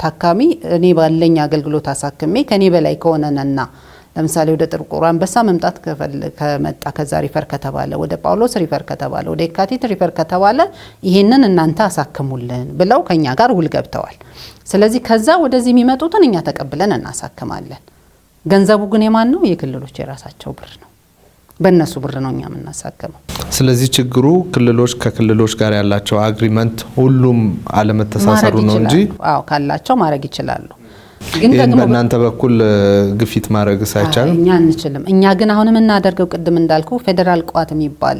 [SPEAKER 2] ታካሚ እኔ ባለኝ አገልግሎት አሳክሜ ከኔ በላይ ከሆነና ለምሳሌ ወደ ጥቁር አንበሳ መምጣት ከመጣ ከዛ ሪፈር ከተባለ ወደ ጳውሎስ ሪፈር ከተባለ ወደ የካቲት ሪፈር ከተባለ ይሄንን እናንተ አሳክሙልን ብለው ከኛ ጋር ውል ገብተዋል። ስለዚህ ከዛ ወደዚህ የሚመጡትን እኛ ተቀብለን እናሳክማለን። ገንዘቡ ግን የማን ነው? የክልሎች የራሳቸው ብር ነው። በእነሱ ብር ነው እኛ የምናሳክመው።
[SPEAKER 1] ስለዚህ ችግሩ ክልሎች ከክልሎች ጋር ያላቸው አግሪመንት ሁሉም አለመተሳሰሩ ነው እንጂ
[SPEAKER 2] አዎ ካላቸው ማድረግ ይችላሉ።
[SPEAKER 1] ግን ደግሞ በእናንተ በኩል ግፊት ማድረግ ሳይቻል
[SPEAKER 2] እኛ አንችልም። እኛ ግን አሁን የምናደርገው ቅድም እንዳልኩ ፌዴራል ቋት የሚባል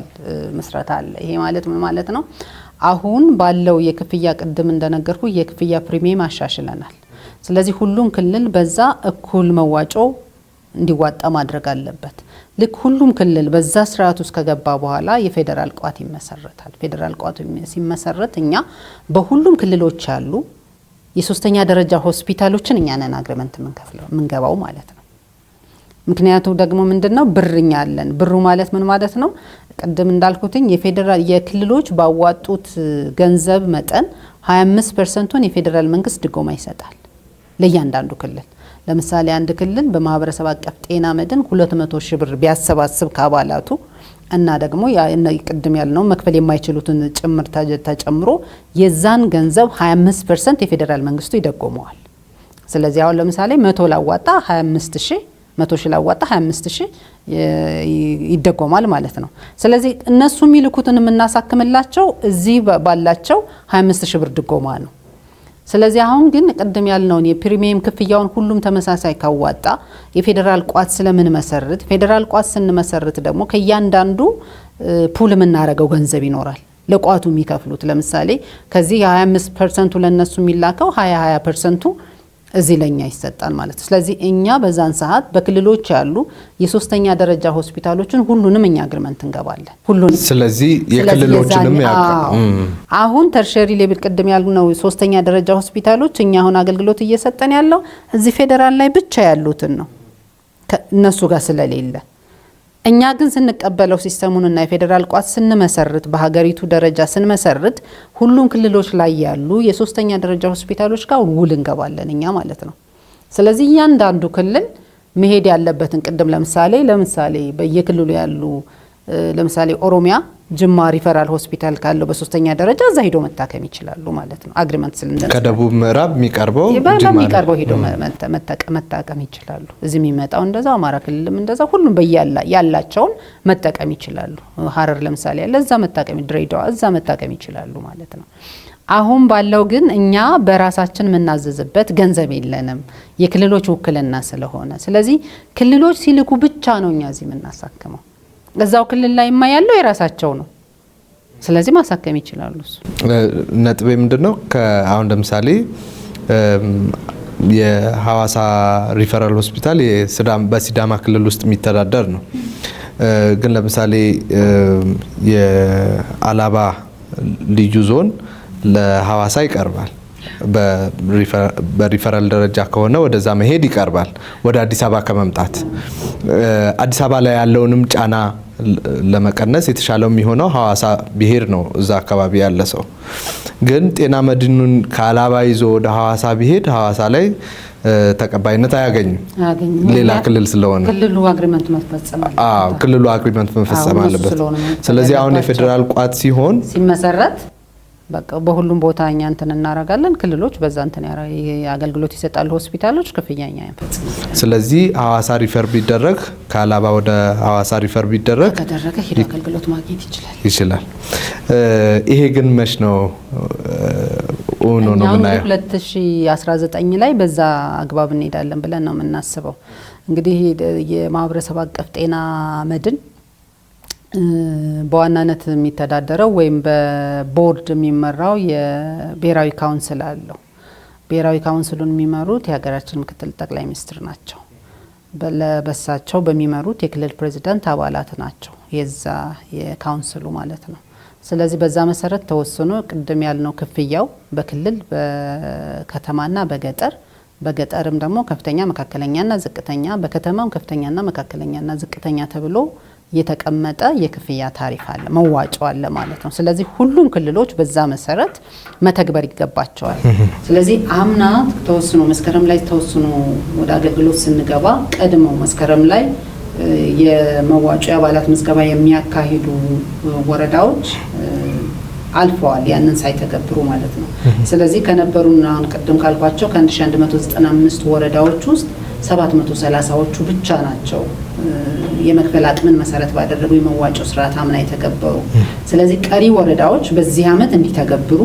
[SPEAKER 2] መስራት አለ። ይሄ ማለት ምን ማለት ነው? አሁን ባለው የክፍያ ቅድም እንደነገርኩ የክፍያ ፕሪሚየም አሻሽለናል። ስለዚህ ሁሉም ክልል በዛ እኩል መዋጮ እንዲዋጣ ማድረግ አለበት። ልክ ሁሉም ክልል በዛ ስርዓት ውስጥ ከገባ በኋላ የፌዴራል ቋት ይመሰረታል። ፌዴራል ቋት ሲመሰረት እኛ በሁሉም ክልሎች ያሉ የሶስተኛ ደረጃ ሆስፒታሎችን እኛ ነን አግሪመንት ምንገባው ማለት ነው። ምክንያቱ ደግሞ ምንድነው? ብርኛ አለን። ብሩ ማለት ምን ማለት ነው? ቅድም እንዳልኩትኝ የፌዴራል የክልሎች ባዋጡት ገንዘብ መጠን 25%ን የፌዴራል መንግስት ድጎማ ይሰጣል ለእያንዳንዱ ክልል። ለምሳሌ አንድ ክልል በማህበረሰብ አቀፍ ጤና መድን 200 ሺህ ብር ቢያሰባስብ ከአባላቱ እና ደግሞ ቅድም ያልነው መክፈል የማይችሉትን ጭምር ተጨምሮ የዛን ገንዘብ 25% የፌዴራል መንግስቱ ይደጎመዋል። ስለዚህ አሁን ለምሳሌ 100 ላዋጣ 25000 100 ሺህ ላዋጣ 25000 ይደጎማል ማለት ነው። ስለዚህ እነሱ የሚልኩትን የምናሳክምላቸው እዚህ ባላቸው 25000 ብር ድጎማ ነው። ስለዚህ አሁን ግን ቅድም ያልነው የፕሪሚየም ክፍያውን ሁሉም ተመሳሳይ ካዋጣ የፌዴራል ቋት ስለምን መሰረት ፌዴራል ቋት ስንመሰርት ደግሞ ከያንዳንዱ ፑል የምናረገው ገንዘብ ይኖራል ለቋቱ የሚከፍሉት። ለምሳሌ ከዚህ የ25% ለነሱ የሚላከው 20% እዚህ ለኛ ይሰጣል ማለት ነው። ስለዚህ እኛ በዛን ሰዓት በክልሎች ያሉ የሶስተኛ ደረጃ ሆስፒታሎችን ሁሉንም እኛ አግሪመንት እንገባለን ሁሉንም።
[SPEAKER 1] ስለዚህ የክልሎችንም
[SPEAKER 2] አሁን ተርሸሪ ሌብል ቅድም ያልነው ሶስተኛ ደረጃ ሆስፒታሎች እኛ አሁን አገልግሎት እየሰጠን ያለው እዚህ ፌዴራል ላይ ብቻ ያሉትን ነው እነሱ ጋር ስለሌለ። እኛ ግን ስንቀበለው ሲስተሙንና የፌዴራል ቋት ስንመሰርት በሀገሪቱ ደረጃ ስንመሰርት ሁሉም ክልሎች ላይ ያሉ የሶስተኛ ደረጃ ሆስፒታሎች ጋር ውል እንገባለን እኛ ማለት ነው። ስለዚህ እያንዳንዱ ክልል መሄድ ያለበትን ቅድም ለምሳሌ በየክልሉ ያሉ ለምሳሌ ኦሮሚያ ጅማ ሪፈራል ሆስፒታል ካለው በሶስተኛ ደረጃ እዛ ሄዶ መታከም ይችላሉ ማለት ነው። አግሪመንት ስለነሱ
[SPEAKER 1] ከደቡብ ምዕራብ የሚቀርበው
[SPEAKER 2] ሄዶ መታከም ይችላሉ። እዚህ የሚመጣው እንደዛው አማራ ክልልም እንደዛው ሁሉም ያላቸውን መጠቀም ይችላሉ። ሀረር ለምሳሌ ያለ እዛ መታከም ድሬዳዋ እዛ መታከም ይችላሉ ማለት ነው። አሁን ባለው ግን እኛ በራሳችን የምናዘዝበት ገንዘብ የለንም የክልሎች ውክልና ስለሆነ። ስለዚህ ክልሎች ሲልኩ ብቻ ነው እኛ እዚህ የምናሳክመው። እዛው ክልል ላይ ያለው የራሳቸው ነው። ስለዚህ ማሳከም ይችላሉ።
[SPEAKER 1] ነጥቤ ምንድነው አሁን ለምሳሌ የሐዋሳ ሪፈራል ሆስፒታል በሲዳማ ክልል ውስጥ የሚተዳደር ነው። ግን ለምሳሌ የአላባ ልዩ ዞን ለሐዋሳ ይቀርባል። በሪፈራል ደረጃ ከሆነ ወደዛ መሄድ ይቀርባል ወደ አዲስ አበባ ከመምጣት። አዲስ አበባ ላይ ያለውንም ጫና ለመቀነስ የተሻለው የሚሆነው ሐዋሳ ቢሄድ ነው እዛ አካባቢ ያለ ሰው። ግን ጤና መድኑን ከአላባ ይዞ ወደ ሐዋሳ ቢሄድ ሐዋሳ ላይ ተቀባይነት አያገኝም ሌላ ክልል ስለሆነ
[SPEAKER 2] ክልሉ አግሪመንት መፈጸም አለበት።
[SPEAKER 1] ክልሉ አግሪመንት መፈጸም አለበት። ስለዚህ አሁን የፌዴራል ቋት
[SPEAKER 2] ሲመሰረት በቃ በሁሉም ቦታ እኛ እንትን እናረጋለን። ክልሎች በዛ እንትን አገልግሎት ይሰጣሉ። ሆስፒታሎች ክፍያኛ ያፈጽማሉ።
[SPEAKER 1] ስለዚህ ሐዋሳ ሪፈር ቢደረግ ከአላባ ወደ ሐዋሳ ሪፈር ቢደረግ
[SPEAKER 2] ከተደረገ ሄዶ አገልግሎት ማግኘት ይችላል።
[SPEAKER 1] ይሄ ግን መች ነው ኦኖ ነው ምናየው
[SPEAKER 2] 2019 ላይ በዛ አግባብ እንሄዳለን ብለን ነው የምናስበው። እንግዲህ የማህበረሰብ አቀፍ ጤና መድን በዋናነት የሚተዳደረው ወይም በቦርድ የሚመራው የብሔራዊ ካውንስል አለው። ብሔራዊ ካውንስሉን የሚመሩት የሀገራችን ምክትል ጠቅላይ ሚኒስትር ናቸው። በሳቸው በሚመሩት የክልል ፕሬዚዳንት አባላት ናቸው የዛ የካውንስሉ ማለት ነው። ስለዚህ በዛ መሰረት ተወስኖ ቅድም ያልነው ክፍያው በክልል በከተማና በገጠርም ደግሞ ከፍተኛ መካከለኛና ዝቅተኛ በከተማም ከፍተኛና መካከለኛና ዝቅተኛ ተብሎ የተቀመጠ የክፍያ ታሪፍ አለ መዋጮ አለ ማለት ነው። ስለዚህ ሁሉም ክልሎች በዛ መሰረት መተግበር ይገባቸዋል። ስለዚህ አምና ተወስኖ መስከረም ላይ ተወስኖ ወደ አገልግሎት ስንገባ ቀድመው መስከረም ላይ የመዋጮ አባላት ምዝገባ የሚያካሂዱ ወረዳዎች አልፈዋል ያንን ሳይተገብሩ ማለት ነው። ስለዚህ ከነበሩና አሁን ቀደም ካልኳቸው ከ1195 ወረዳዎች ውስጥ 730ዎቹ ብቻ ናቸው የመክፈል አቅምን መሰረት ባደረጉ የመዋጮ ስርዓት አምና የተገበሩ። ስለዚህ ቀሪ ወረዳዎች በዚህ አመት እንዲተገብሩ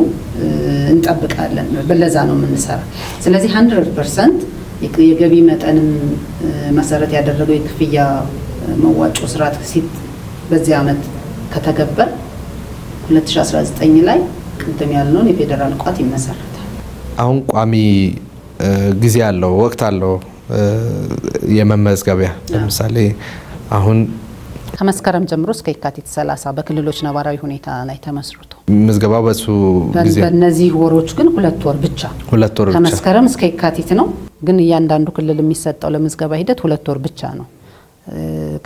[SPEAKER 2] እንጠብቃለን። በለዛ ነው የምንሰራ። ስለዚህ 100% የገቢ መጠንን መሰረት ያደረገው የክፍያ መዋጮ ስርዓት በዚህ አመት ከተገበር 2019 ላይ ቅድም ያልነው የፌዴራል ቋት ይመሰረታል።
[SPEAKER 1] አሁን ቋሚ ጊዜ አለው ወቅት አለው የመመዝገቢያ ለምሳሌ አሁን
[SPEAKER 2] ከመስከረም ጀምሮ እስከ የካቲት 30 በክልሎች ነባራዊ ሁኔታ ላይ ተመስርቶ
[SPEAKER 1] ምዝገባው በሱ ጊዜ
[SPEAKER 2] በእነዚህ ወሮች ግን 2 ወር ብቻ ከመስከረም እስከ የካቲት ነው። ግን እያንዳንዱ ክልል የሚሰጠው ለምዝገባ ሂደት 2 ወር ብቻ ነው።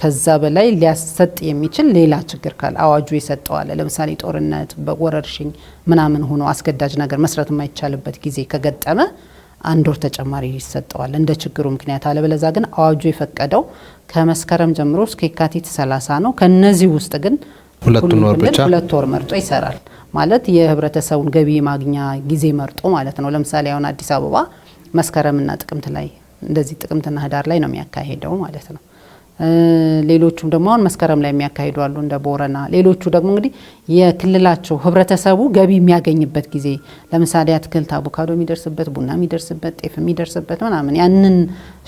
[SPEAKER 2] ከዛ በላይ ሊያሰጥ የሚችል ሌላ ችግር ካለ አዋጁ ይሰጠዋል። ለምሳሌ ጦርነት በወረርሽኝ ምናምን ሆኖ አስገዳጅ ነገር መስራት የማይቻልበት ጊዜ ከገጠመ 1 ወር ተጨማሪ ይሰጠዋል እንደ ችግሩ ምክንያት። አለበለዚያ ግን አዋጁ የፈቀደው ከመስከረም ጀምሮ እስከ የካቲት 30 ነው። ከነዚህ ውስጥ ግን 2 ወር መርጦ ይሰራል ማለት የህብረተሰቡን ገቢ ማግኛ ጊዜ መርጦ ማለት ነው። ለምሳሌ አሁን አዲስ አበባ መስከረምና ጥቅምት ላይ እንደዚህ ጥቅምትና ህዳር ላይ ነው የሚያካሂደው ማለት ነው። ሌሎቹም ደግሞ አሁን መስከረም ላይ የሚያካሂዱ አሉ እንደ ቦረና። ሌሎቹ ደግሞ እንግዲህ የክልላቸው ህብረተሰቡ ገቢ የሚያገኝበት ጊዜ ለምሳሌ አትክልት፣ አቮካዶ የሚደርስበት፣ ቡና የሚደርስበት፣ ጤፍ የሚደርስበት ምናምን ያንን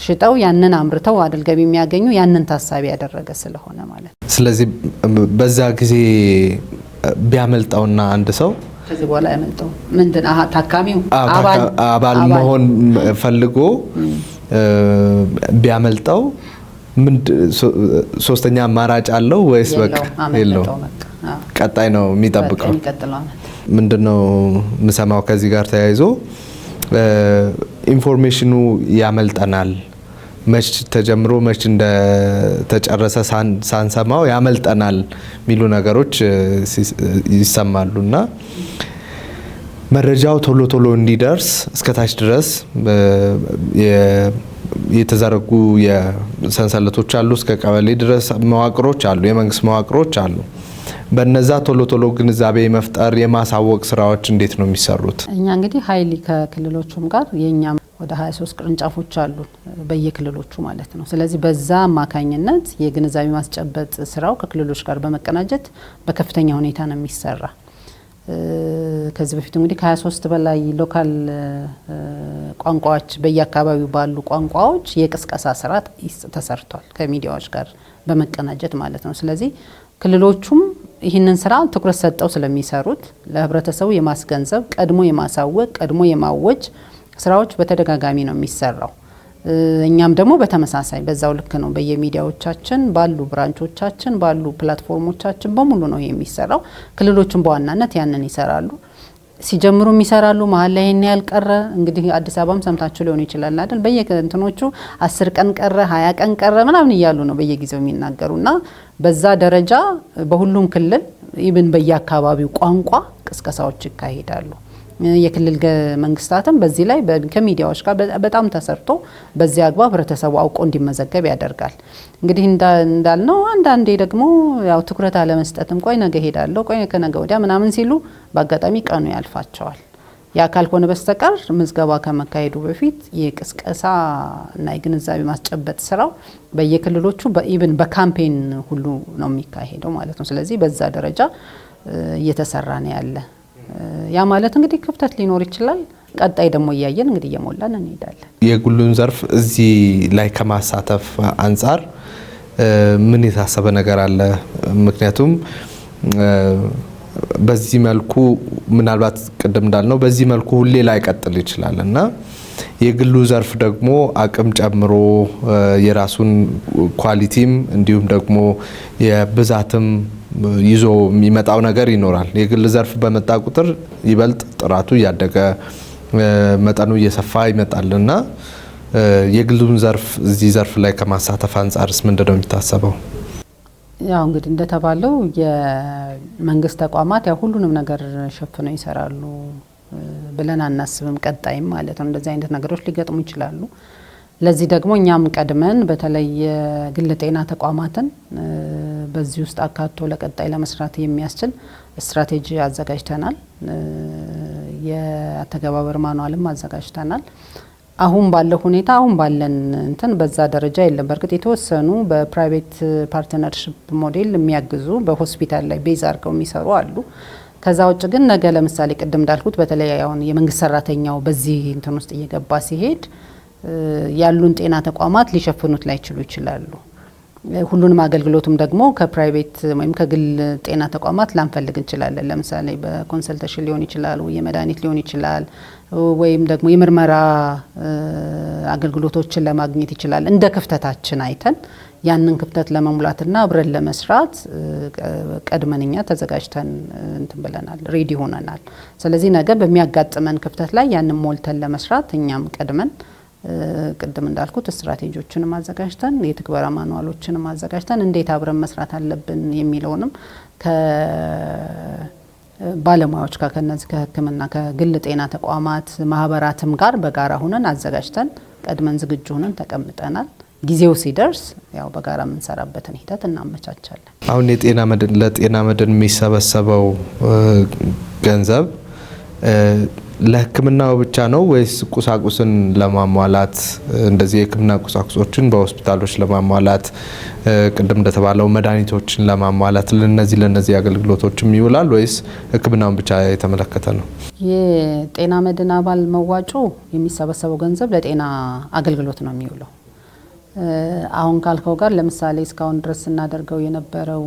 [SPEAKER 2] ሽጠው ያንን አምርተው አይደል ገቢ የሚያገኙ ያንን ታሳቢ ያደረገ ስለሆነ ማለት ነው።
[SPEAKER 1] ስለዚህ በዛ ጊዜ ቢያመልጠውና አንድ ሰው
[SPEAKER 2] ከዚህ በኋላ ያመልጠው ምንድን ታካሚው
[SPEAKER 1] አባል መሆን ፈልጎ ቢያመልጠው ሶስተኛ አማራጭ አለው ወይስ በቃ የለው? ቀጣይ ነው የሚጠብቀው? ምንድነው ምሰማው ከዚህ ጋር ተያይዞ ኢንፎርሜሽኑ ያመልጠናል፣ መች ተጀምሮ መች እንደተጨረሰ ሳንሰማው ያመልጠናል የሚሉ ነገሮች ይሰማሉና መረጃው ቶሎ ቶሎ እንዲደርስ እስከታች ድረስ የተዘረጉ የሰንሰለቶች አሉ። እስከ ቀበሌ ድረስ መዋቅሮች አሉ፣ የመንግስት መዋቅሮች አሉ። በነዛ ቶሎ ቶሎ ግንዛቤ መፍጠር የማሳወቅ ስራዎች እንዴት ነው የሚሰሩት?
[SPEAKER 2] እኛ እንግዲህ ኃይል ከክልሎቹም ጋር የኛ ወደ 23 ቅርንጫፎች አሉ በየክልሎቹ ማለት ነው። ስለዚህ በዛ አማካኝነት የግንዛቤ ማስጨበጥ ስራው ከክልሎች ጋር በመቀናጀት በከፍተኛ ሁኔታ ነው የሚሰራ። ከዚህ በፊት እንግዲህ ከ23 በላይ ሎካል ቋንቋዎች በየአካባቢው ባሉ ቋንቋዎች የቅስቀሳ ስራ ተሰርቷል ከሚዲያዎች ጋር በመቀናጀት ማለት ነው። ስለዚህ ክልሎቹም ይህንን ስራ ትኩረት ሰጠው ስለሚሰሩት ለህብረተሰቡ የማስገንዘብ ቀድሞ የማሳወቅ ቀድሞ የማወጅ ስራዎች በተደጋጋሚ ነው የሚሰራው። እኛም ደግሞ በተመሳሳይ በዛው ልክ ነው በየሚዲያዎቻችን ባሉ ብራንቾቻችን ባሉ ፕላትፎርሞቻችን በሙሉ ነው የሚሰራው። ክልሎቹም በዋናነት ያንን ይሰራሉ። ሲጀምሩ ይሰራሉ። መሀል ላይ እኔ ያልቀረ እንግዲህ አዲስ አበባም ሰምታችሁ ሊሆን ይችላል አይደል? በየከንትኖቹ 10 ቀን ቀረ 20 ቀን ቀረ ምናምን እያሉ ነው በየጊዜው የሚናገሩና በዛ ደረጃ በሁሉም ክልል ኢቭን በየአካባቢው ቋንቋ ቅስቀሳዎች ይካሄዳሉ። የክልል መንግስታትም በዚህ ላይ ከሚዲያዎች ጋር በጣም ተሰርቶ በዚህ አግባብ ህብረተሰቡ አውቆ እንዲመዘገብ ያደርጋል። እንግዲህ እንዳልነው አንዳንዴ ደግሞ ያው ትኩረት አለመስጠትም ቆይ ነገ ሄዳለሁ ቆይ ከነገ ወዲያ ምናምን ሲሉ በአጋጣሚ ቀኑ ያልፋቸዋል። ያ ካልሆነ በስተቀር ምዝገባ ከመካሄዱ በፊት የቅስቀሳ እና የግንዛቤ ማስጨበጥ ስራው በየክልሎቹ ኢቭን በካምፔን ሁሉ ነው የሚካሄደው ማለት ነው። ስለዚህ በዛ ደረጃ እየተሰራ ነው ያለ። ያ ማለት እንግዲህ ክፍተት ሊኖር ይችላል። ቀጣይ ደግሞ እያየን እንግዲህ እየሞላን እንሄዳለን። የግሉን
[SPEAKER 1] ዘርፍ እዚህ ላይ ከማሳተፍ አንጻር ምን የታሰበ ነገር አለ? ምክንያቱም በዚህ መልኩ ምናልባት ቅድም እንዳልነው በዚህ መልኩ ሁሌ ላይ ቀጥል ይችላል እና የግሉ ዘርፍ ደግሞ አቅም ጨምሮ የራሱን ኳሊቲም እንዲሁም ደግሞ የብዛትም ይዞ የሚመጣው ነገር ይኖራል። የግል ዘርፍ በመጣ ቁጥር ይበልጥ ጥራቱ እያደገ መጠኑ እየሰፋ ይመጣልና የግሉን ዘርፍ እዚህ ዘርፍ ላይ ከማሳተፍ አንጻርስ ምንድነው የሚታሰበው?
[SPEAKER 2] ያው እንግዲህ እንደተባለው የመንግስት ተቋማት ያው ሁሉንም ነገር ሸፍነው ይሰራሉ ብለን አናስብም። ቀጣይም ማለት ነው እንደዚህ አይነት ነገሮች ሊገጥሙ ይችላሉ። ለዚህ ደግሞ እኛም ቀድመን በተለይ የግል ጤና ተቋማትን በዚህ ውስጥ አካቶ ለቀጣይ ለመስራት የሚያስችል ስትራቴጂ አዘጋጅተናል። የአተገባበር ማኑዋልም አዘጋጅተናል። አሁን ባለው ሁኔታ አሁን ባለን እንትን በዛ ደረጃ የለም። በርግጥ የተወሰኑ በፕራይቬት ፓርትነርሺፕ ሞዴል የሚያግዙ በሆስፒታል ላይ ቤዝ አድርገው የሚሰሩ አሉ። ከዛ ውጭ ግን ነገ ለምሳሌ ቅድም እንዳልኩት በተለይ አሁን የመንግስት ሰራተኛው በዚህ እንትን ውስጥ እየገባ ሲሄድ ያሉን ጤና ተቋማት ሊሸፍኑት ላይችሉ ይችላሉ። ሁሉንም አገልግሎቱም ደግሞ ከፕራይቬት ወይም ከግል ጤና ተቋማት ላንፈልግ እንችላለን። ለምሳሌ በኮንሰልቴሽን ሊሆን ይችላል፣ የመድኃኒት ሊሆን ይችላል፣ ወይም ደግሞ የምርመራ አገልግሎቶችን ለማግኘት ይችላል። እንደ ክፍተታችን አይተን ያንን ክፍተት ለመሙላትና አብረን ለመስራት ቀድመንኛ ተዘጋጅተን እንትን ብለናል፣ ሬዲ ሆነናል። ስለዚህ ነገ በሚያጋጥመን ክፍተት ላይ ያንን ሞልተን ለመስራት እኛም ቀድመን ቅድም እንዳልኩት ስትራቴጂዎችንም አዘጋጅተን የትግበራ ማኑዋሎችንም አዘጋጅተን እንዴት አብረን መስራት አለብን የሚለውንም ባለሙያዎች ጋር ከነዚህ ከሕክምና ከግል ጤና ተቋማት ማህበራትም ጋር በጋራ ሆነን አዘጋጅተን ቀድመን ዝግጁ ሆነን ተቀምጠናል። ጊዜው ሲደርስ ያው በጋራ የምንሰራበትን ሂደት እናመቻቻለን።
[SPEAKER 1] አሁን ለጤና መድን የሚሰበሰበው ገንዘብ ለሕክምናው ብቻ ነው ወይስ ቁሳቁስን ለማሟላት እንደዚህ የሕክምና ቁሳቁሶችን በሆስፒታሎች ለማሟላት ቅድም እንደተባለው መድኃኒቶችን ለማሟላት ለነዚህ አገልግሎቶችም ይውላል ወይስ ሕክምናውን ብቻ የተመለከተ ነው?
[SPEAKER 2] የጤና መድን አባል መዋጮ የሚሰበሰበው ገንዘብ ለጤና አገልግሎት ነው የሚውለው። አሁን ካልከው ጋር ለምሳሌ እስካሁን ድረስ ስናደርገው የነበረው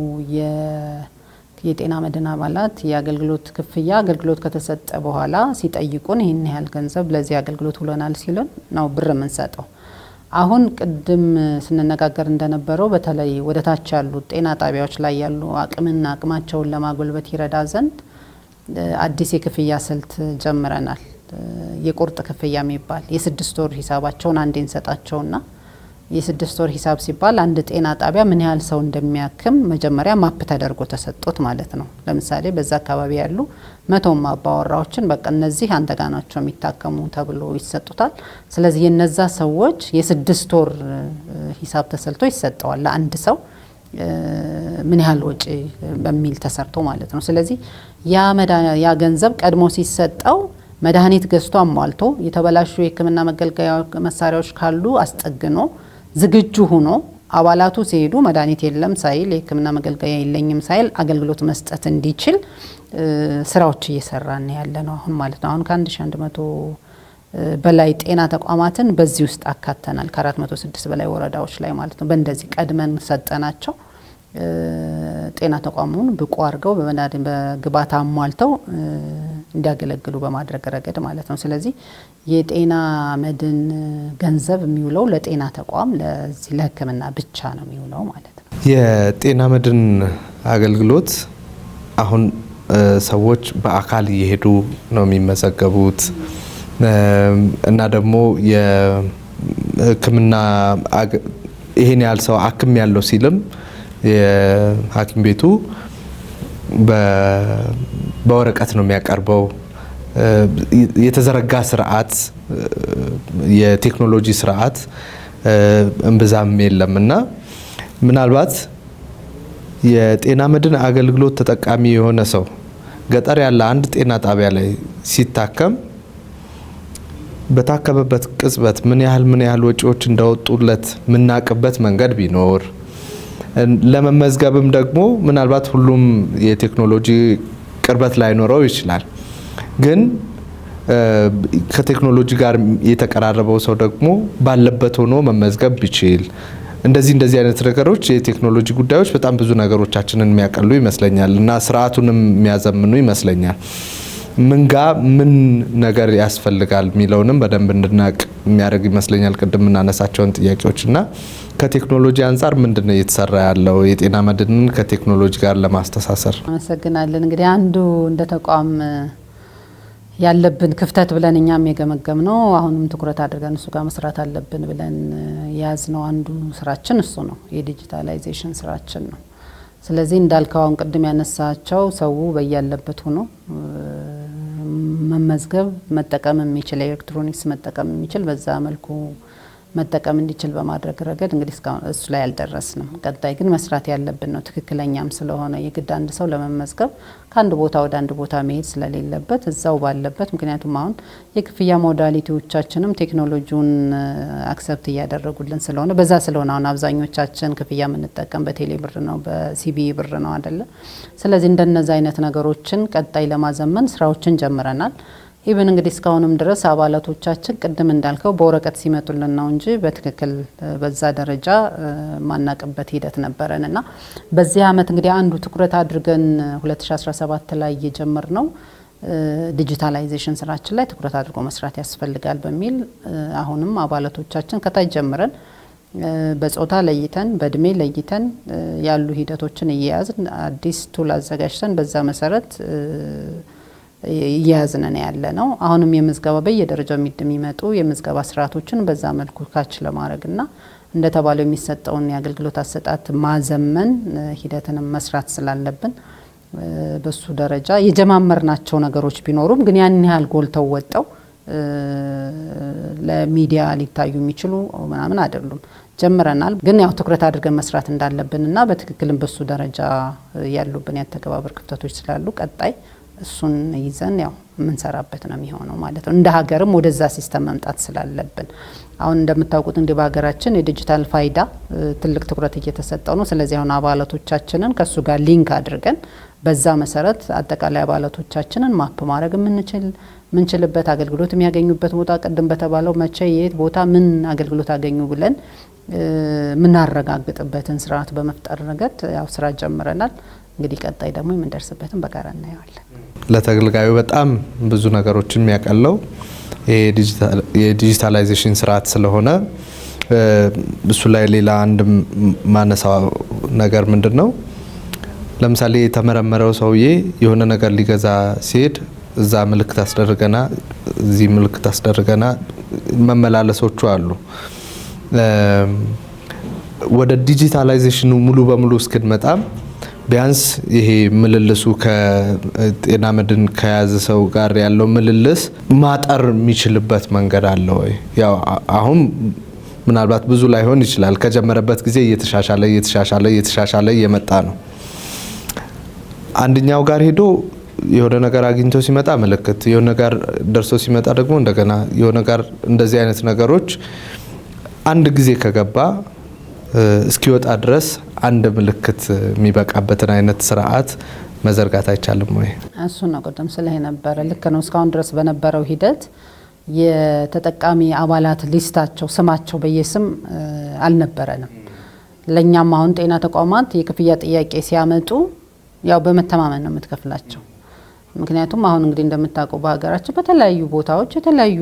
[SPEAKER 2] የጤና መድን አባላት የአገልግሎት ክፍያ አገልግሎት ከተሰጠ በኋላ ሲጠይቁን ይህን ያህል ገንዘብ ለዚህ አገልግሎት ውለናል ሲሉን ነው ብር የምንሰጠው። አሁን ቅድም ስንነጋገር እንደነበረው በተለይ ወደ ታች ያሉ ጤና ጣቢያዎች ላይ ያሉ አቅማቸውን ለማጎልበት ይረዳ ዘንድ አዲስ የክፍያ ስልት ጀምረናል። የቁርጥ ክፍያ የሚባል የ6 ወር ሂሳባቸውን አንዴ እንሰጣቸውና የ6 ወር ሂሳብ ሲባል አንድ ጤና ጣቢያ ምን ያህል ሰው እንደሚያክም መጀመሪያ ማፕ ተደርጎ ተሰጥቶት ማለት ነው። ለምሳሌ በዛ አካባቢ ያሉ 100 አባወራዎችን በቃ እነዚህ አንተ ጋር ናቸው የሚታከሙ ተብሎ ይሰጡታል። ስለዚህ የነዛ ሰዎች የ6 ወር ሂሳብ ተሰልቶ ይሰጠዋል ለአንድ ሰው ምን ያህል ወጪ በሚል ተሰርቶ ማለት ነው። ስለዚህ ያ ገንዘብ ቀድሞ ሲሰጠው መድኃኒት ገዝቶ አሟልቶ የተበላሹ የሕክምና መገልገያ መሳሪያዎች ካሉ አስጠግኖ ዝግጁ ሆኖ አባላቱ ሲሄዱ መድኃኒት የለም ሳይል የሕክምና መገልገያ የለኝም ሳይል አገልግሎት መስጠት እንዲችል ስራዎች እየሰራን ያለ ነው አሁን ማለት ነው። አሁን ከ1100 በላይ ጤና ተቋማትን በዚህ ውስጥ አካተናል። ከ406 በላይ ወረዳዎች ላይ ማለት ነው። በእንደዚህ ቀድመን ሰጠናቸው ጤና ተቋሙን ብቁ አድርገው በግብዓት አሟልተው እንዲያገለግሉ በማድረግ ረገድ ማለት ነው። ስለዚህ የጤና መድን ገንዘብ የሚውለው ለጤና ተቋም ለዚህ ለሕክምና ብቻ ነው የሚውለው ማለት ነው።
[SPEAKER 1] የጤና መድን አገልግሎት አሁን ሰዎች በአካል እየሄዱ ነው የሚመዘገቡት እና ደግሞ የሕክምና ይሄን ያህል ሰው አክም ያለው ሲልም የሐኪም ቤቱ በወረቀት ነው የሚያቀርበው። የተዘረጋ ስርዓት የቴክኖሎጂ ስርዓት እምብዛም የለም እና ምናልባት የጤና መድን አገልግሎት ተጠቃሚ የሆነ ሰው ገጠር ያለ አንድ ጤና ጣቢያ ላይ ሲታከም በታከመበት ቅጽበት ምን ያህል ወጪዎች እንዳወጡለት ምናቅበት መንገድ ቢኖር ለመመዝገብም ደግሞ ምናልባት ሁሉም የቴክኖሎጂ ቅርበት ላይኖረው ይችላል። ግን ከቴክኖሎጂ ጋር የተቀራረበው ሰው ደግሞ ባለበት ሆኖ መመዝገብ ቢችል እንደዚህ አይነት ነገሮች የቴክኖሎጂ ጉዳዮች በጣም ብዙ ነገሮቻችንን የሚያቀሉ ይመስለኛል እና ስርዓቱንም የሚያዘምኑ ይመስለኛል። ምን ነገር ያስፈልጋል የሚለውንም በደንብ እንድናቅ የሚያደርግ ይመስለኛል። ቅድም እናነሳቸውን ጥያቄዎችና ከቴክኖሎጂ አንጻር ምንድነው እየተሰራ ያለው የጤና መድንን ከቴክኖሎጂ ጋር ለማስተሳሰር? አመሰግናለን።
[SPEAKER 2] እንግዲህ አንዱ እንደ ተቋም ያለብን ክፍተት ብለን እኛም የገመገም ነው አሁንም ትኩረት አድርገን እሱ ጋር መስራት አለብን ብለን ያዝነው አንዱ ስራችን እሱ ነው፣ የዲጂታላይዜሽን ስራችን ነው። ስለዚህ እንዳልከው አሁን ቅድም ያነሳቸው ሰው በያለበት ሆኖ መመዝገብ መጠቀም የሚችል ኤሌክትሮኒክስ መጠቀም የሚችል በዛ መልኩ መጠቀም እንዲችል በማድረግ ረገድ እንግዲህ እስካሁን እሱ ላይ አልደረስንም። ቀጣይ ግን መስራት ያለብን ነው። ትክክለኛም ስለሆነ የግድ አንድ ሰው ለመመዝገብ ከአንድ ቦታ ወደ አንድ ቦታ መሄድ ስለሌለበት እዛው ባለበት፣ ምክንያቱም አሁን የክፍያ ሞዳሊቲዎቻችንም ቴክኖሎጂውን አክሰፕት እያደረጉልን ስለሆነ በዛ ስለሆነ አሁን አብዛኞቻችን ክፍያ የምንጠቀም በቴሌ ብር ነው፣ በሲቢኢ ብር ነው አይደለ? ስለዚህ እንደነዛ አይነት ነገሮችን ቀጣይ ለማዘመን ስራዎችን ጀምረናል። ኢቭን እንግዲህ እስካሁንም ድረስ አባላቶቻችን ቅድም እንዳልከው በወረቀት ሲመጡልን ነው እንጂ በትክክል በዛ ደረጃ ማናቅበት ሂደት ነበረን እና በዚህ አመት እንግዲህ አንዱ ትኩረት አድርገን 2017 ላይ የጀመርነው ዲጂታላይዜሽን ስራችን ላይ ትኩረት አድርጎ መስራት ያስፈልጋል በሚል አሁንም አባላቶቻችን ከታች ጀምረን በጾታ ለይተን በእድሜ ለይተን ያሉ ሂደቶችን እየያዝን አዲስ ቱል አዘጋጅተን በዛ መሰረት እያያዝነን ያለ ነው። አሁንም የምዝገባ በየደረጃው የሚመጡ የምዝገባ ስርዓቶችን በዛ መልኩ ካች ለማድረግና እንደተባለው የሚሰጠውን የአገልግሎት አሰጣጥ ማዘመን ሂደትንም መስራት ስላለብን በሱ ደረጃ የጀማመርናቸው ነገሮች ቢኖሩም ግን ያን ያህል ጎልተው ወጣው ለሚዲያ ሊታዩ የሚችሉ ምናምን አይደሉም። ጀምረናል፣ ግን ያው ትኩረት አድርገን መስራት እንዳለብንና በትክክልም በሱ ደረጃ ያሉብን ያተገባበር ክፍተቶች ስላሉ ቀጣይ እሱን ይዘን ያው የምንሰራበት ነው የሚሆነው ማለት ነው። እንደ ሀገርም ወደዛ ሲስተም መምጣት ስላለብን አሁን እንደምታውቁት እንደ በሀገራችን የዲጂታል ፋይዳ ትልቅ ትኩረት እየተሰጠው ነው። ስለዚህ አሁን አባላቶቻችንን ከሱ ጋር ሊንክ አድርገን በዛ መሰረት አጠቃላይ አባላቶቻችንን ማፕ ማድረግ ምንችልበት አገልግሎት የሚያገኙበት ቦታ ቅድም በተባለው መቼ የት ቦታ ምን አገልግሎት አገኙ ብለን ምናረጋግጥበትን ስርዓት በመፍጠር ረገድ ያው ስራ ጀምረናል። እንግዲህ ቀጣይ ደግሞ የምንደርስበትን በጋራ እናየዋለን።
[SPEAKER 1] ለተገልጋዩ በጣም ብዙ ነገሮችን የሚያቀለው የዲጂታላይዜሽን ስርዓት ስለሆነ እሱ ላይ ሌላ አንድ ማነሳው ነገር ምንድነው? ለምሳሌ የተመረመረው ሰውዬ የሆነ ነገር ሊገዛ ሲሄድ እዛ ምልክት አስደርገና እዚህ ምልክት አስደርገና መመላለሶቹ አሉ። ወደ ዲጂታላይዜሽኑ ሙሉ በሙሉ እስክንመጣ ቢያንስ ይሄ ምልልሱ ከጤና መድን ከያዘ ሰው ጋር ያለው ምልልስ ማጠር የሚችልበት መንገድ አለ ወይ? ያው አሁን ምናልባት ብዙ ላይሆን ይችላል። ከጀመረበት ጊዜ እየተሻሻለ እየመጣ ነው። አንደኛው ጋር ሄዶ የሆነ ነገር አግኝቶ ሲመጣ ምልክት፣ የሆነ ነገር ደርሶ ሲመጣ ደግሞ እንደገና የሆነ ነገር፣ እንደዚህ አይነት ነገሮች አንድ ጊዜ ከገባ እስኪወጣ ድረስ አንድ ምልክት የሚበቃበትን አይነት ስርዓት መዘርጋት አይቻልም ወይ?
[SPEAKER 2] እሱ ነው ቀደም ስለህ ነበረ። ልክ ነው። እስካሁን ድረስ በነበረው ሂደት የተጠቃሚ አባላት ሊስታቸው ስማቸው በየስም አልነበረንም። ለኛም አሁን ጤና ተቋማት የክፍያ ጥያቄ ሲያመጡ ያው በመተማመን ነው የምትከፍላቸው። ምክንያቱም አሁን እንግዲህ እንደምታውቁ በሀገራችን በተለያዩ ቦታዎች የተለያዩ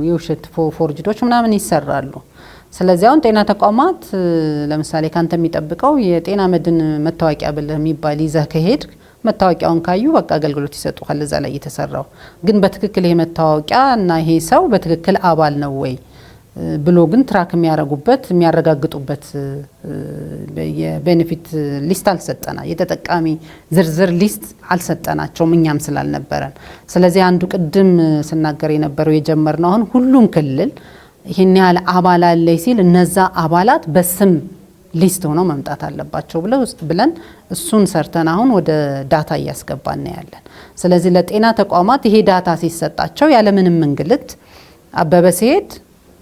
[SPEAKER 2] የውሸት ፎርጅዶች ምናምን ይሰራሉ። ስለዚህ አሁን ጤና ተቋማት ለምሳሌ ካንተ የሚጠብቀው የጤና መድን መታወቂያ ብለህ የሚባል ይዘህ ከሄድ መታወቂያውን ካዩ በቃ አገልግሎት ይሰጡሃል። እዛ ላይ የተሰራው ግን በትክክል ይሄ መታወቂያ እና ይሄ ሰው በትክክል አባል ነው ወይ ብሎ ግን ትራክ የሚያረጋግጡበት የቤኔፊት ሊስት አልሰጠና የተጠቃሚ ዝርዝር ሊስት አልሰጠናቸውም እኛም ስላልነበረን። ስለዚህ አንዱ ቅድም ስናገር የነበረው የጀመርነው አሁን ሁሉም ክልል ይሄን ያህል አባል አለ ሲል እነዛ አባላት በስም ሊስት ሆነው መምጣት አለባቸው ብለን እሱን ሰርተን አሁን ወደ ዳታ እያስገባን ያለን። ስለዚህ ለጤና ተቋማት ይሄ ዳታ ሲሰጣቸው ያለምንም እንግልት አበበ ሲሄድ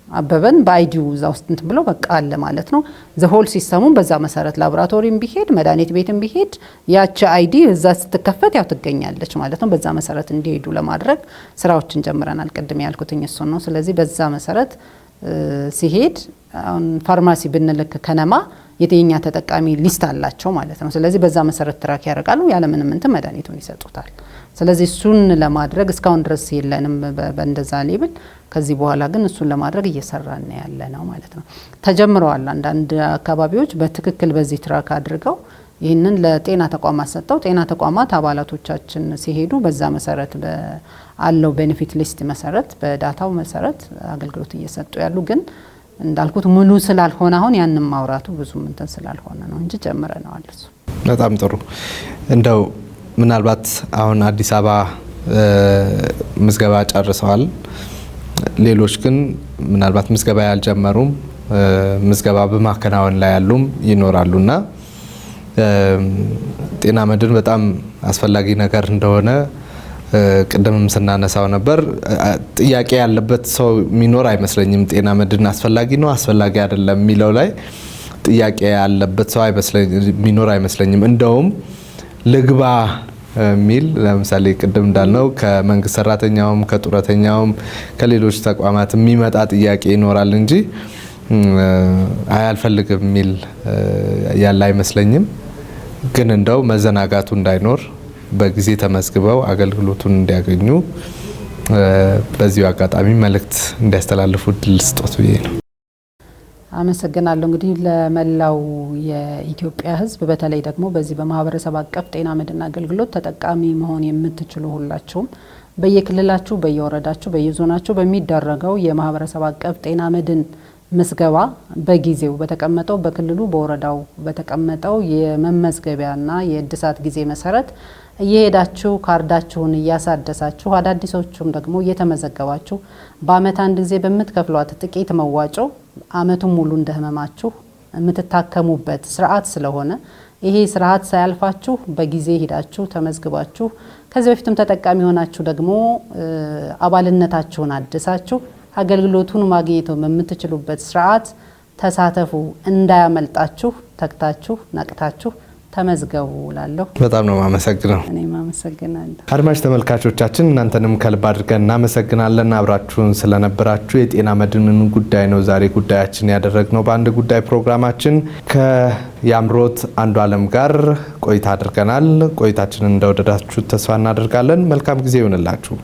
[SPEAKER 2] አበበን በአይዲው እዛ ውስጥ እንትን ብለው በቃ አለ ማለት ነው። ዘሆል ሲስተሙን በዛ መሰረት ላቦራቶሪም ቢሄድ መድኃኒት ቤትም ቢሄድ ያቺ አይዲ እዛ ስትከፈት ያው ትገኛለች ማለት ነው። በዛ መሰረት እንዲሄዱ ለማድረግ ስራዎችን ጀምረናል። ቅድም ያልኩትኝ እሱን ነው። ስለዚህ በዛ መሰረት ሲሄድ አሁን ፋርማሲ ብንልክ ከነማ የኛ ተጠቃሚ ሊስት አላቸው ማለት ነው። ስለዚህ በዛ መሰረት ትራክ ያደርጋሉ፣ ያለምንም እንትን መድኃኒቱን ይሰጡታል። ስለዚህ እሱን ለማድረግ እስካሁን ድረስ የለንም በእንደዛ ሌብል። ከዚህ በኋላ ግን እሱን ለማድረግ እየሰራን ያለ ነው ማለት ነው። ተጀምረዋል። አንዳንድ አካባቢዎች በትክክል በዚህ ትራክ አድርገው ይህንን ለጤና ተቋማት ሰጥተው ጤና ተቋማት አባላቶቻችን ሲሄዱ በዛ መሰረት አለው ቤኔፊት ሊስት መሰረት በዳታው መሰረት አገልግሎት እየሰጡ ያሉ ግን እንዳልኩት ሙሉ ስላልሆነ አሁን ያንን ማውራቱ ብዙም እንትን ስላልሆነ ነው እንጂ ጀምረናል። እሱ
[SPEAKER 1] በጣም ጥሩ። እንደው ምናልባት አሁን አዲስ አበባ ምዝገባ ጨርሰዋል። ሌሎች ግን ምናልባት ምዝገባ ያልጀመሩም ምዝገባ በማከናወን ላይ ያሉም ይኖራሉና ጤና መድን በጣም አስፈላጊ ነገር እንደሆነ ቅድምም ስናነሳው ነበር። ጥያቄ ያለበት ሰው የሚኖር አይመስለኝም። ጤና መድን አስፈላጊ ነው አስፈላጊ አይደለም የሚለው ላይ ጥያቄ ያለበት ሰው የሚኖር አይመስለኝም። እንደውም ልግባ ሚል ለምሳሌ ቅድም እንዳልነው ከመንግስት ሰራተኛውም ከጡረተኛውም ከሌሎች ተቋማት የሚመጣ ጥያቄ ይኖራል እንጂ አልፈልግም ሚል ያለ አይመስለኝም። ግን እንደው መዘናጋቱ እንዳይኖር በጊዜ ተመዝግበው አገልግሎቱን እንዲያገኙ በዚሁ አጋጣሚ መልእክት እንዲያስተላልፉ ድል ስጦት ብዬ ነው።
[SPEAKER 2] አመሰግናለሁ። እንግዲህ ለመላው የኢትዮጵያ ሕዝብ በተለይ ደግሞ በዚህ በማህበረሰብ አቀፍ ጤና መድን አገልግሎት ተጠቃሚ መሆን የምትችሉ ሁላችሁም በየክልላችሁ፣ በየወረዳችሁ፣ በየዞናችሁ በሚደረገው የማህበረሰብ አቀፍ ጤና መድን ምዝገባ በጊዜው በተቀመጠው በክልሉ በወረዳው በተቀመጠው የመመዝገቢያና የእድሳት ጊዜ መሰረት እየሄዳችሁ ካርዳችሁን እያሳደሳችሁ አዳዲሶቹም ደግሞ እየተመዘገባችሁ በአመት አንድ ጊዜ በምትከፍሏት ጥቂት መዋጮ አመቱን ሙሉ እንደህመማችሁ የምትታከሙበት ስርዓት ስለሆነ ይሄ ስርዓት ሳያልፋችሁ በጊዜ ሄዳችሁ ተመዝግባችሁ ከዚህ በፊትም ተጠቃሚ ሆናችሁ ደግሞ አባልነታችሁን አድሳችሁ አገልግሎቱን ማግኘት በምትችሉበት ስርዓት ተሳተፉ። እንዳያመልጣችሁ ተክታችሁ ነቅታችሁ ተመዝገቡ ላለሁ።
[SPEAKER 1] በጣም ነው ማመሰግነው።
[SPEAKER 2] እኔም አመሰግናለሁ።
[SPEAKER 1] አድማጭ ተመልካቾቻችን እናንተንም ከልብ አድርገን እናመሰግናለን። አብራችሁን ስለነበራችሁ የጤና መድንን ጉዳይ ነው ዛሬ ጉዳያችን ያደረግነው። በአንድ ጉዳይ ፕሮግራማችን ከያምሮት አንዱ ዓለም ጋር ቆይታ አድርገናል። ቆይታችንን እንደወደዳችሁ ተስፋ እናደርጋለን። መልካም ጊዜ ይሁንላችሁ።